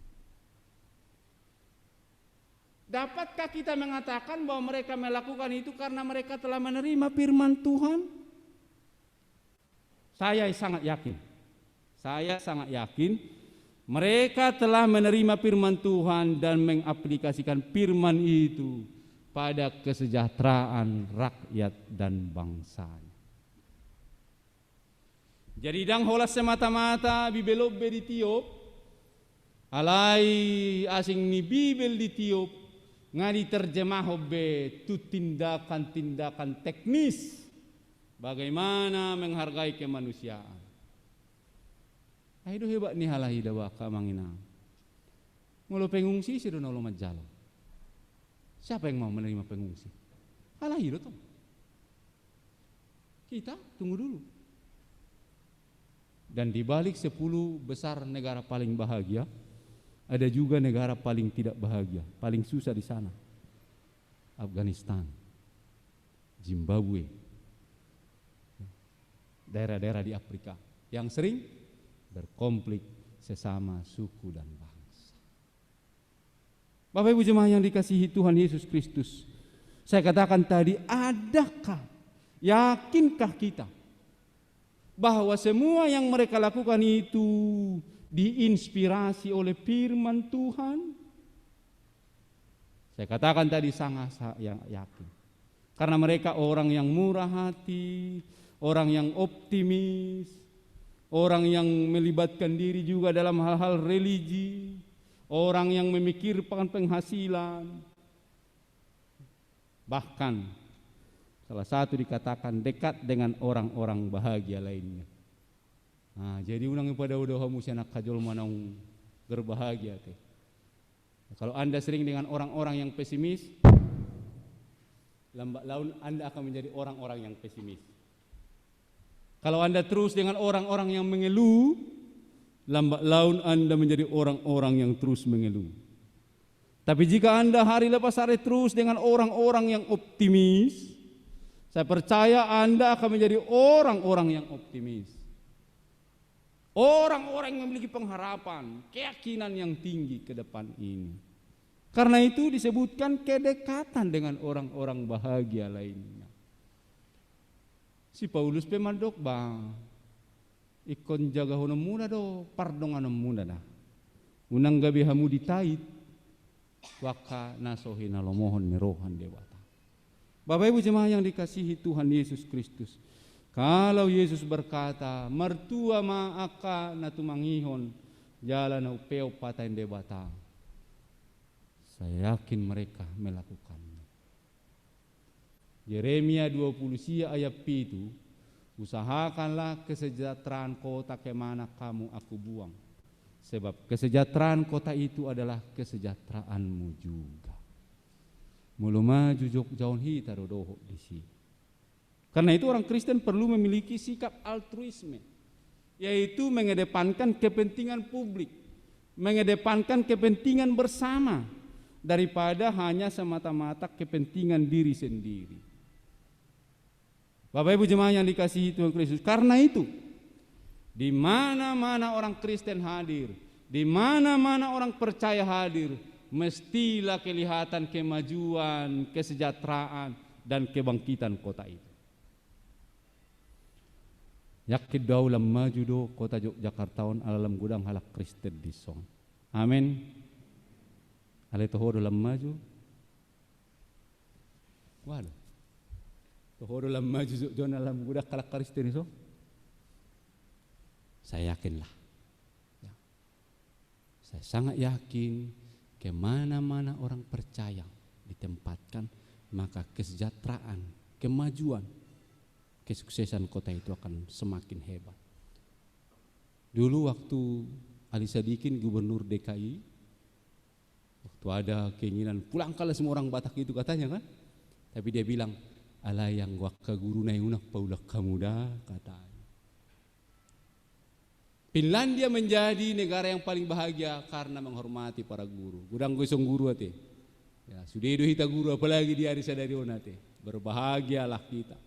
S4: Dapatkah kita mengatakan bahwa mereka melakukan itu karena mereka telah menerima firman Tuhan? Saya sangat yakin mereka telah menerima firman Tuhan dan mengaplikasikan firman itu pada kesejahteraan rakyat dan bangsanya. Jadi dang holas semata-mata bibelop di tiop, alai asing ni bibel di tiop, ngadi terjemah be tu tindakan-tindakan teknis bagaimana menghargai kemanusiaan. Ayo hebat nih halahi dawa kamangina. Mulu pengungsi sih dono lo majalo. Siapa yang mau menerima pengungsi? Halahi lo toh. Kita tunggu dulu. Dan di balik 10 besar negara paling bahagia, ada juga negara paling tidak bahagia, paling susah di sana. Afghanistan, Zimbabwe, daerah-daerah di Afrika yang sering berkonflik sesama suku dan bangsa. Bapak Ibu jemaah yang dikasihi Tuhan Yesus Kristus, saya katakan tadi, adakah, yakinkah kita bahwa semua yang mereka lakukan itu diinspirasi oleh firman Tuhan? Saya katakan tadi sangat yakin. Karena mereka orang yang murah hati, orang yang optimis, orang yang melibatkan diri juga dalam hal-hal religi, orang yang memikirkan penghasilan. Bahkan salah satu dikatakan dekat dengan orang-orang bahagia lainnya. Nah, jadi unang pada udah musia nak kajol manang berbahagia teh. Kalau Anda sering dengan orang-orang yang pesimis, lambat laun Anda akan menjadi orang-orang yang pesimis. Kalau Anda terus dengan orang-orang yang mengeluh, lambat laun Anda menjadi orang-orang yang terus mengeluh. Tapi jika Anda hari lepas hari terus dengan orang-orang yang optimis, saya percaya Anda akan menjadi orang-orang yang optimis. Orang-orang yang memiliki pengharapan, keyakinan yang tinggi ke depan ini. Karena itu disebutkan kedekatan dengan orang-orang bahagia lainnya. Si Paulus pemadok bang, ikon jaga honam muna do, pardongan muna dah. Unang gabi hamu ditait, waka nasohi nalomohon merohan dewata. Bapak Ibu jemaah yang dikasihi Tuhan Yesus Kristus, kalau Yesus berkata, mertua maaka na tumangihon, jalan na upeo patain debata, saya yakin mereka melakukannya. Yeremia 20 ayat 7, usahakanlah kesejahteraan kota kemana kamu aku buang, sebab kesejahteraan kota itu adalah kesejahteraanmu juga. Mulu maju jok jauh hita rodoho di sini. Karena itu orang Kristen perlu memiliki sikap altruisme, yaitu mengedepankan kepentingan publik, mengedepankan kepentingan bersama daripada hanya semata-mata kepentingan diri sendiri. Bapak Ibu jemaah yang dikasihi Tuhan Kristus, karena itu di mana-mana orang Kristen hadir, di mana-mana orang percaya hadir, mestilah kelihatan kemajuan, kesejahteraan dan kebangkitan kota itu. Yakid daulam maju do kota Yogyakartaon alalam gudang halak Kristen di song. Amin. Ale toho dalam maju. Waduh. Toho dalam maju jon alam gudang halak Kristen di song. Saya yakinlah. Ya. Saya sangat yakin kemana-mana orang percaya ditempatkan, maka kesejahteraan, kemajuan, kesuksesan kota itu akan semakin hebat. Dulu waktu Ali Sadikin gubernur DKI, waktu ada keinginan pulangkanlah semua orang Batak itu katanya kan, tapi dia bilang ala yang waka guru nayunak paulak kamu dah katanya. Finlandia menjadi negara yang paling bahagia karena menghormati para guru. Gudang gosong guru ate. Ya, sudah hidup hita guru apalagi di hari sadariona ate. Berbahagialah kita.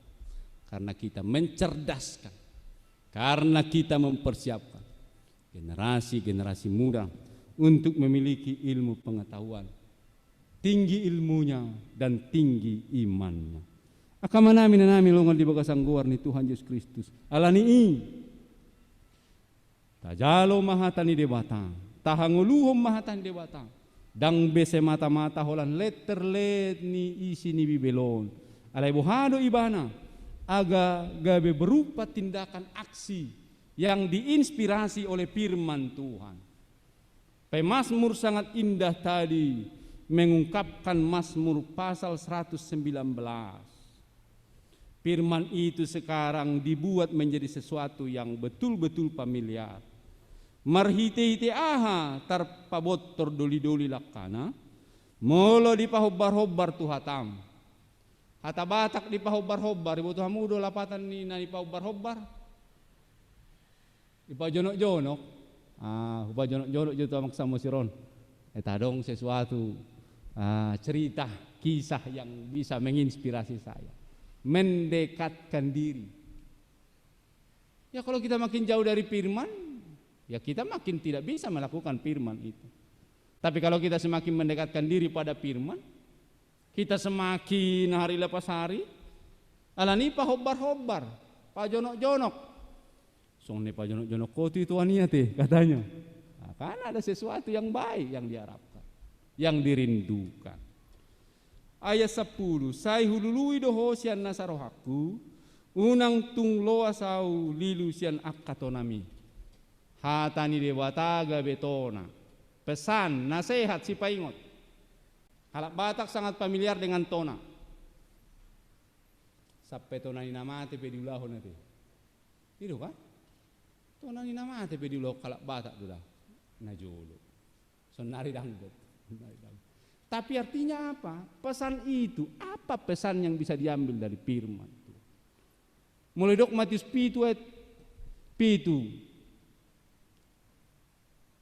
S4: Karena kita mencerdaskan, karena kita mempersiapkan generasi-generasi muda untuk memiliki ilmu pengetahuan, tinggi ilmunya dan tinggi imannya. Akamana minanami longan di bagasang guar ni Tuhan Yesus Kristus. Alani tajalo mahatani debata, tahanguluhom mahatani debata, dang bese mata-mata holan letterlet ni isi ni bibelon. Alay buhado ibana. Aga gabe berupa tindakan aksi yang diinspirasi oleh firman Tuhan. Pemazmur sangat indah tadi mengungkapkan Mazmur pasal 119. Firman itu sekarang dibuat menjadi sesuatu yang betul-betul familiar. Marhite-hite aha tarpabot tordoli-doli lakana, molo di pahobbar-hobbar tuhatam. Hata Batak di pahobbar-hobbar, ibu Tuhan mudo lapatan ni na di pahobbar-hobbar. Ipa jonok-jonok, ipa jonok-jonok juto maksamo siron. Tadong sesuatu cerita, kisah yang bisa menginspirasi saya, mendekatkan diri. Ya kalau kita makin jauh dari firman, ya kita makin tidak bisa melakukan firman itu. Tapi kalau kita semakin mendekatkan diri pada firman, kita semakin hari lepas hari, alani pa hobbar-hobbar, pa jonok-jonok. Song ne pa jonok-jonok koti itu ania teh katanya. Nah, karena ada sesuatu yang baik yang diharapkan, yang dirindukan. Ayat 10, sai hulului doho sian nasarohaku, unang tunglo asau lilu sian akatonami. Hatani dewataga betona. Pesan, nasihat si paingot. Halak Batak sangat familiar dengan tona. Sampai tona ni namate pe diulah nanti. Itu kan? Tona ni namate pe diulah halak Batak sudah. Najolo. Sonari dangdut. Tapi artinya apa? Pesan itu, apa pesan yang bisa diambil dari firman itu? Mulai dok Matius pitu.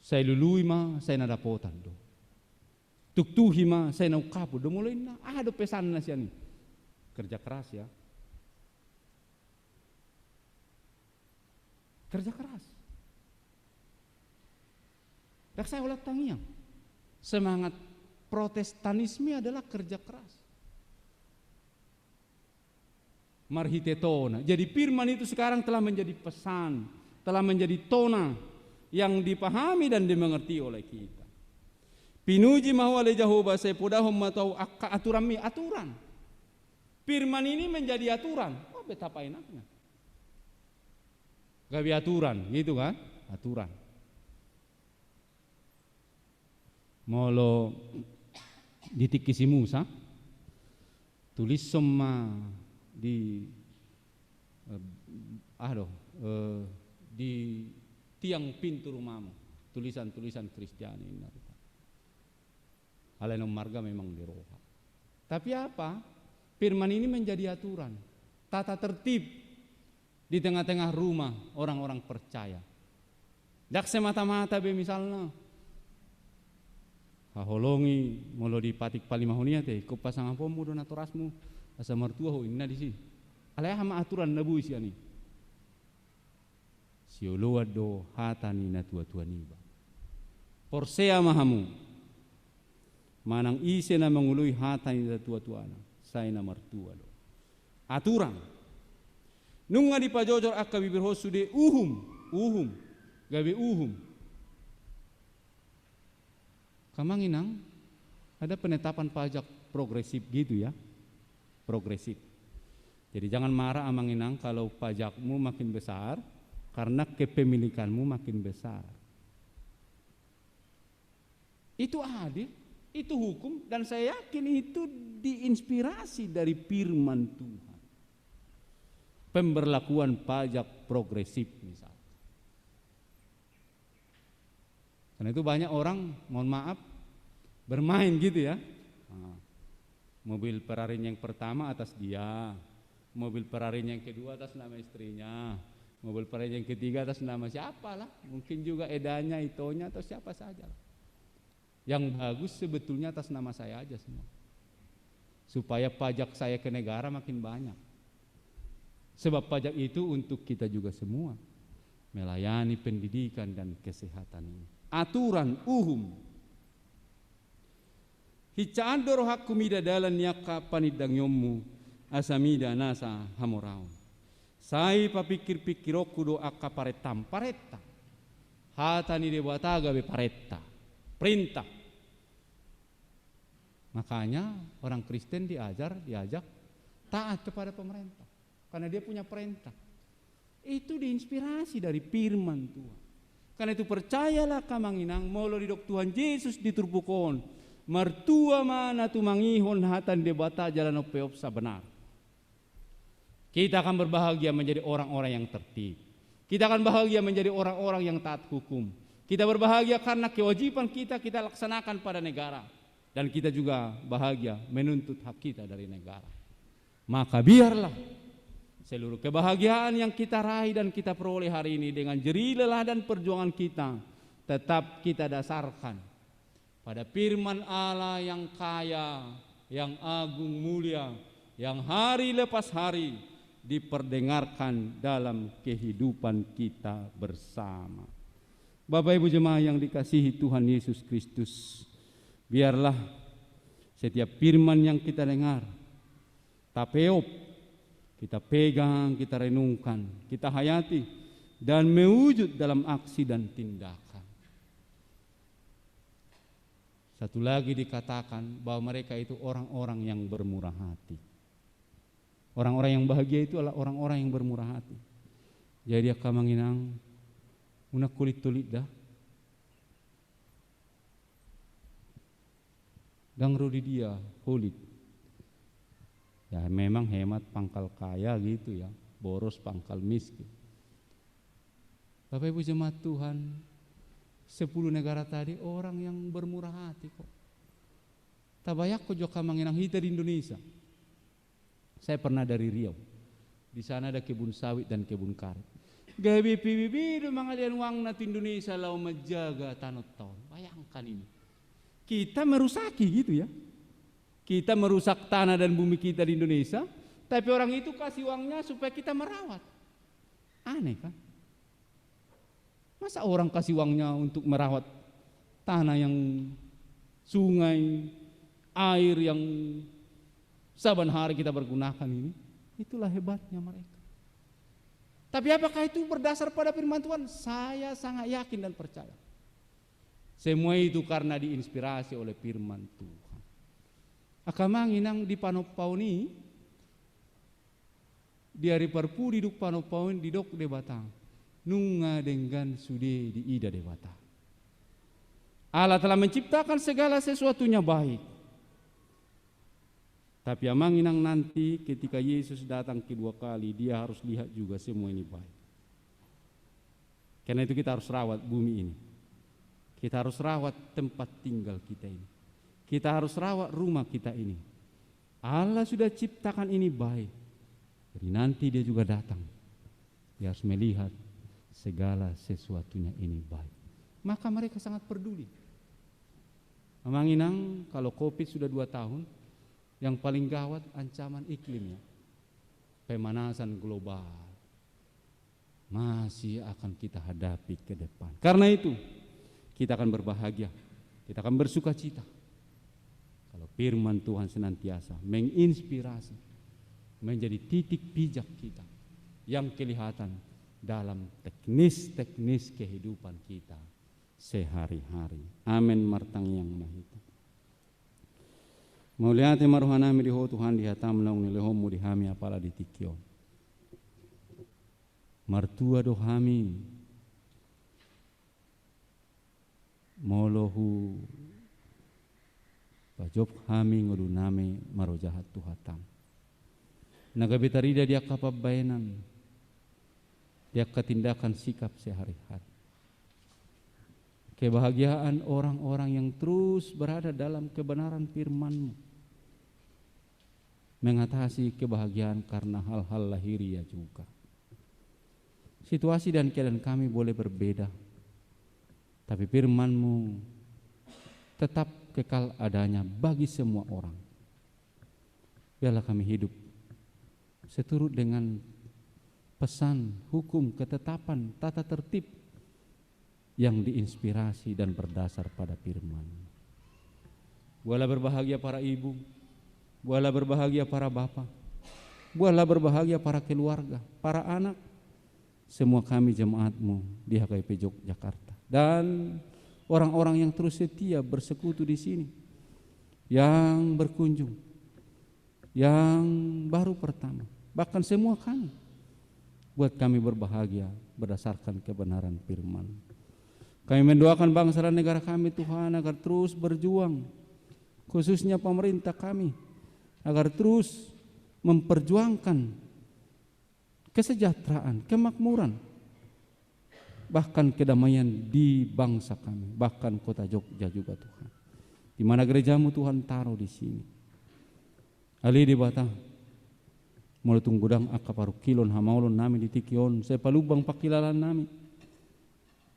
S4: Saya lului ma, saya nadapotan do. tuktuhima saya nau kapu do mulai na ada pesan na siya ni. Kerja keras ya. Kerja keras. Dak saya ulat tangiang. Semangat Protestanisme adalah kerja keras. Marhitetona. Jadi firman itu sekarang telah menjadi pesan, telah menjadi tona yang dipahami dan dimengerti oleh kita. Pinuji mahwale Jehovah saya podahom matau akka aturan. Firman ini menjadi aturan. Oh betapa enaknya. Gabi aturan, gitu kan? Aturan. Molo ditikisi Musa, tulis semua di di tiang pintu rumahmu, tulisan-tulisan Kristiani ini. Hal marga memang diroha. Tapi apa? Firman ini menjadi aturan, tata tertib di tengah-tengah rumah orang-orang percaya. Jak semata-mata be misalnya haholongi molo di patik palimahunia teh ko pasangan pomu do naturasmu asa martua ho inna di sini. Alaya hama aturan nabu siani. Sioloa do hatani na tua-tua niba. Porsea mahamu. Manang ise na mangului hatani na tua-tuana. Saya na martua do. Aturan. Nunga di pajojor akka bibir hosu de uhum. Gabe uhum. Kamanginang ada penetapan pajak progresif gitu ya. Progresif. Jadi jangan marah amanginang kalau pajakmu makin besar karena kepemilikanmu makin besar. Itu adil, itu hukum dan saya yakin itu diinspirasi dari firman Tuhan. Pemberlakuan pajak progresif misalnya. Karena itu banyak orang, mohon maaf, bermain gitu ya. Mobil Ferrari yang pertama atas dia, mobil Ferrari yang kedua atas nama istrinya, mobil Ferrari yang ketiga atas nama siapa lah, mungkin juga edanya, itonya atau siapa saja lah. Yang bagus sebetulnya atas nama saya aja semua, supaya pajak saya ke negara makin banyak. Sebab pajak itu untuk kita juga semua, melayani pendidikan dan kesehatan ini. Aturan uhum hicaan doro hakku mida dalan yaka panidang yommu asamida nasa hamorau sai papikir-pikirokku do akka paretta hatani de bataga be paretta perintah. Makanya orang Kristen diajak taat kepada pemerintah karena dia punya perintah. Itu diinspirasi dari firman Tuhan. Karena itu percayalah kamanginang molo didok Tuhan Yesus diturbukon martua mana tu mangihon hatan debata jalan opeopsa benar. Kita akan berbahagia menjadi orang-orang yang tertib. Kita akan bahagia menjadi orang-orang yang taat hukum. Kita berbahagia karena kewajiban kita laksanakan pada negara. Dan kita juga bahagia menuntut hak kita dari negara. Maka biarlah seluruh kebahagiaan yang kita raih dan kita peroleh hari ini dengan jerih lelah dan perjuangan kita tetap kita dasarkan pada firman Allah yang kaya, yang agung mulia, yang hari lepas hari diperdengarkan dalam kehidupan kita bersama. Bapak Ibu jemaah yang dikasihi Tuhan Yesus Kristus, biarlah setiap firman yang kita dengar tapeop kita pegang, kita renungkan, kita hayati dan mewujud dalam aksi dan tindakan. Satu lagi dikatakan bahwa mereka itu orang-orang yang bermurah hati. Orang-orang yang bahagia itu adalah orang-orang yang bermurah hati. Jadi dia kamanginang una kulit tulit dah. Dan rudi dia kulit. Ya memang hemat pangkal kaya gitu ya, boros pangkal miskin. Bapak Ibu jemaat Tuhan, 10 negara tadi orang yang bermurah hati kok. Tabayak ko joka manginang hita di Indonesia. Saya pernah dari Riau. Di sana ada kebun sawit dan kebun karet. Gabi pibibi do mangalian uang nat Indonesia lau menjaga tanot tahun. Bayangkan ini. kita merusaki gitu ya. Kita merusak tanah dan bumi kita di Indonesia, tapi orang itu kasih uangnya supaya kita merawat. Aneh kan? Masa orang kasih uangnya untuk merawat tanah yang sungai, air yang saban hari kita bergunakan ini? Itulah hebatnya mereka. Tapi apakah itu berdasar pada firman Tuhan? Saya sangat yakin dan percaya. Semua itu karena diinspirasi oleh firman Tuhan. Akamanginang di Panopau ini, di hari perpu diduk Panopau di dok de batang, nunga dengan sude di ida de batang. Allah telah menciptakan segala sesuatunya baik. Tapi amanginang nanti ketika Yesus datang kedua kali, dia harus lihat juga semua ini baik. Karena itu kita harus rawat bumi ini. Kita harus rawat tempat tinggal kita ini. Kita harus rawat rumah kita ini. Allah sudah ciptakan ini baik. Jadi nanti dia juga datang. Dia harus melihat segala sesuatunya ini baik. Maka mereka sangat peduli. Amanginang kalau COVID sudah 2 tahun, yang paling gawat ancaman iklimnya, pemanasan global masih akan kita hadapi ke depan. Karena itu kita akan berbahagia, kita akan bersuka cita kalau firman Tuhan senantiasa menginspirasi, menjadi titik pijak kita yang kelihatan dalam teknis-teknis kehidupan kita sehari-hari. Amin martang yang mahita. Mauliati maruhanami diho Tuhan dihatam naung nilehomu dihami apala ditikyo. Martua dohami molohu pajob hami nguduname marojahat tuhatam. Nagabetarida dia kapabainan, dia ketindakan sikap sehari-hari. Kebahagiaan orang-orang yang terus berada dalam kebenaran firman-Mu, mengatasi kebahagiaan karena hal-hal lahiriah juga. Situasi dan keadaan kami boleh berbeda, tapi firman-Mu tetap kekal adanya bagi semua orang. Biarlah kami hidup seturut dengan pesan, hukum, ketetapan, tata tertib yang diinspirasi dan berdasar pada firman. Buatlah berbahagia para ibu, buatlah berbahagia para bapak, buatlah berbahagia para keluarga, para anak, semua kami jemaat-Mu di HKP Yogyakarta, dan orang-orang yang terus setia bersekutu di sini, yang berkunjung, yang baru pertama, bahkan semua kami, buat kami berbahagia berdasarkan kebenaran firman. Kami mendoakan bangsa dan negara kami Tuhan agar terus berjuang, khususnya pemerintah kami, agar terus memperjuangkan kesejahteraan, kemakmuran, bahkan kedamaian di bangsa kami, bahkan kota Jogja juga Tuhan. Di mana gereja-Mu Tuhan taruh di sini. Ali di Batang, mulai tunggudang akaparu kilon hamaulon nami di tikion, saya palubang pakilalan nami.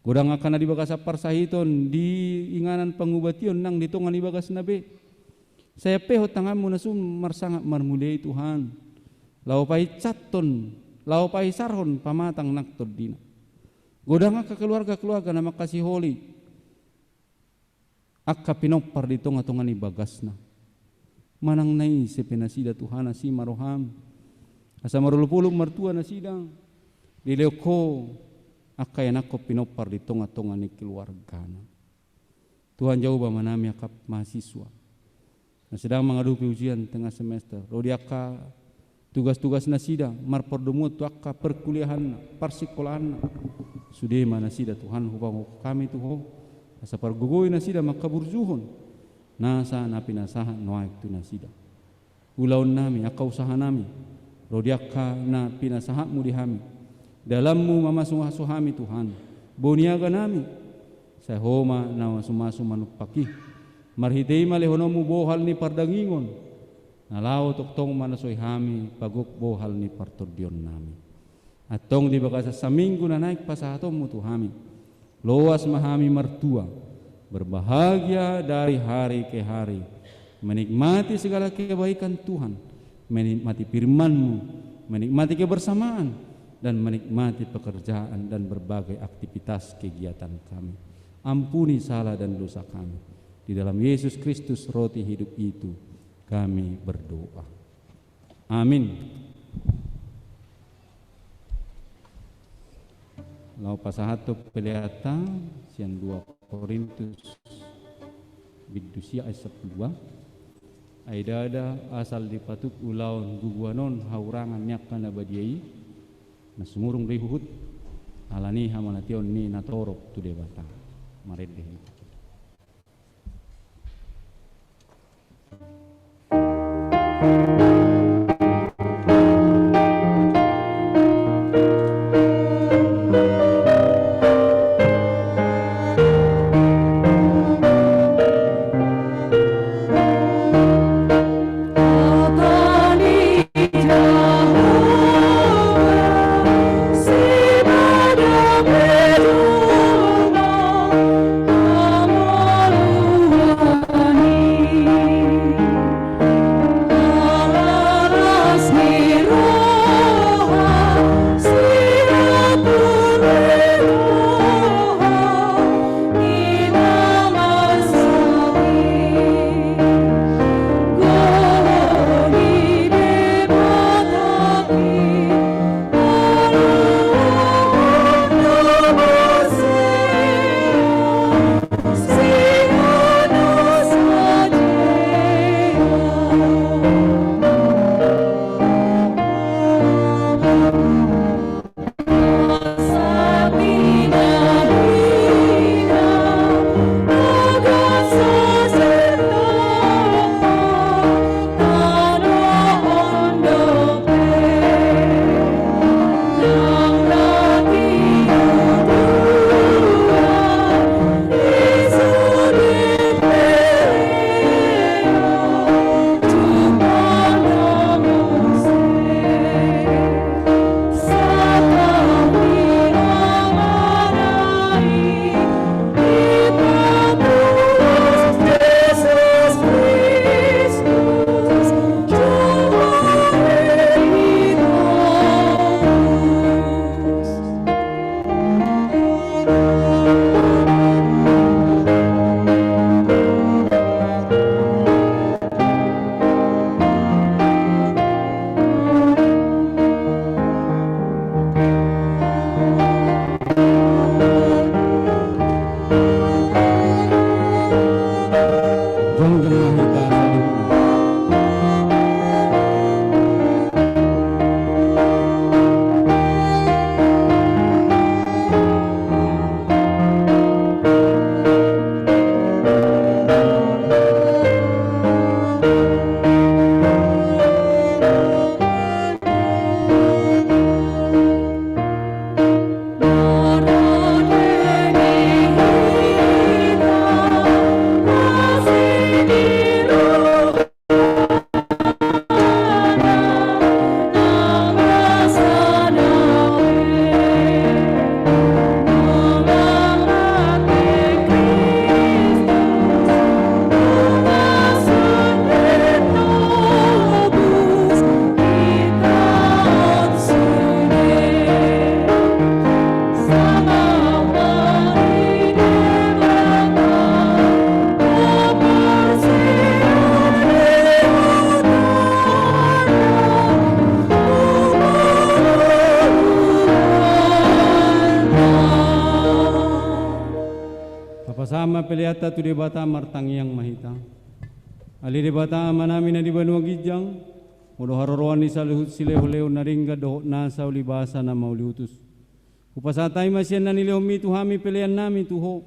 S4: Gudang akan di bagas parsahiton di inganan pangubation nang ditongan di bagas nabe. Saya peho tanganmu nasum marsangat marmulai Tuhan. Laupai caton, laupai sarhon pamatang naktod dina. Gudang aka keluarga-keluarga nama kasih holi. Akka pinopar di tonga-tongan di bagasna. Manang nai sepinasida Tuhan si maroham. Asa marulupulong martua nasidang. Dileko akka yang ako pinopar di tonga-tonga ni keluargana. Tuhan jauh ba manami akap mahasiswa na sedang menghadapi ujian tengah semester. Rodi akka tugas-tugas nasida marpordumut tu akka perkuliahan parsikolahan sudah mana sida Tuhan hubang kami tuho asa pargugoy nasida makaburjuhon nasa napinasahan noaik tu nasida ulaun nami akka usaha nami rodi akka na pinasahamu dihami dalammu mamasuhasuhami Tuhan boniaga nami saya homa na masumasu manupaki marhitei malehonomu bohal ni pardangingon nalaw toktong manasoy hami paguk bohal ni partordion nami atong di bakasa sa minggu na naik pasahatom mo tuhami loas mahami martua berbahagia dari hari ke hari, menikmati segala kebaikan Tuhan, menikmati firman-Mu, menikmati kebersamaan, dan menikmati pekerjaan dan berbagai aktivitas kegiatan kami. Ampuni salah dan dosa kami. Di dalam Yesus Kristus roti hidup itu kami berdoa. Amin. Lau pasahato peleata sian 2 Korintus bidusia ayat 10. Aidada asal dipatut ulaun guguanon haurangan nyakkan abadiai nasumurung rihuhut alani hamanation ni natorok tu debata maredeh. Papasama peliata tu debata martang yang mahita. Ali debata manami na di Banua Gijang. Modo haroroan ni saluhut silehuleo naringga dohok nasa ulibasa na mauliutus. Upasatay masyan na nilehomi tuhami pelean nami tuho.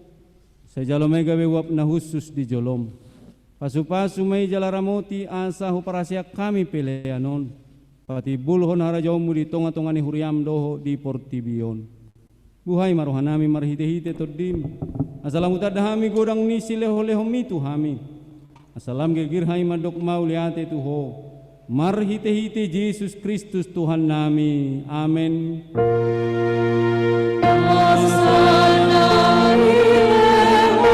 S4: Sa jalomay gawe wap na husus di jolom. Pasu-pasu may jalaramoti asa huparasya kami peleanon. Pati bulhon harajomu di tonga-tonga ni huriam doho di Portibion. Buhay marohanami marhite-hite todim. Asalam utadahami godang ni sileho-lehomi tuhami. Asalam gegirhai madok mauliate tuho. Marhite-hite Yesus Kristus Tuhan nami. Amin.
S2: Asana ilehoni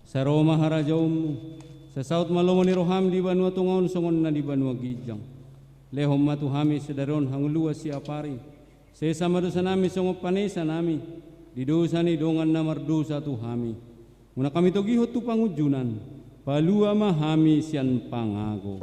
S4: sa Roma harajaum, sa saut malomo ni roham di banua tungaon songon na di banua gijang. Lehom matu hami sedaron hangulua si apari, sesama dosa nami songo panesa nami, di dosa ni dongan na mardosa tu hami. Muna kami togihot tu pangujunan, palua mahami sian pangago.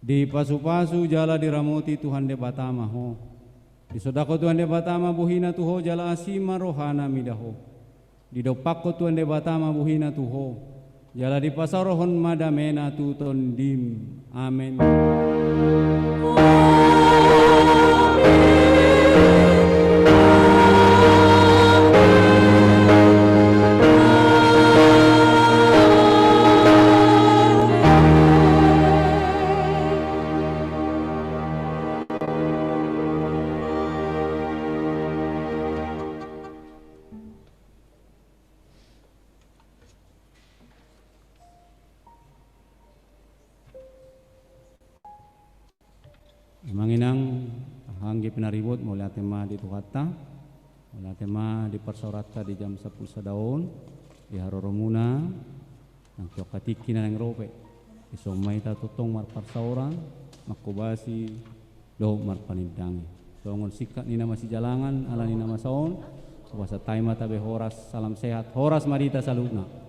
S4: Di pasu-pasu jala diramoti Tuhan de batama ho. Di sodako Tuhan de batama buhina tuho jala asima rohana midaho. Di dopako Tuhan de batama buhina tuho. Jala di pasarohon madamena tuton dim. Amen. Manginang hanggi penaribut mulai tema di Tukata, mulai tema di Persaurata di jam 10 sadaun, di Haroromuna, nang Tiokatiki na ng rope, isomay tatutong marparsauran, makubasi, do marpanindangi. Songon sikat ni nama si jalangan, ala ni nama saon, kuasa taima tabe horas, salam sehat, horas marita saluna.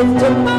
S2: Jumpa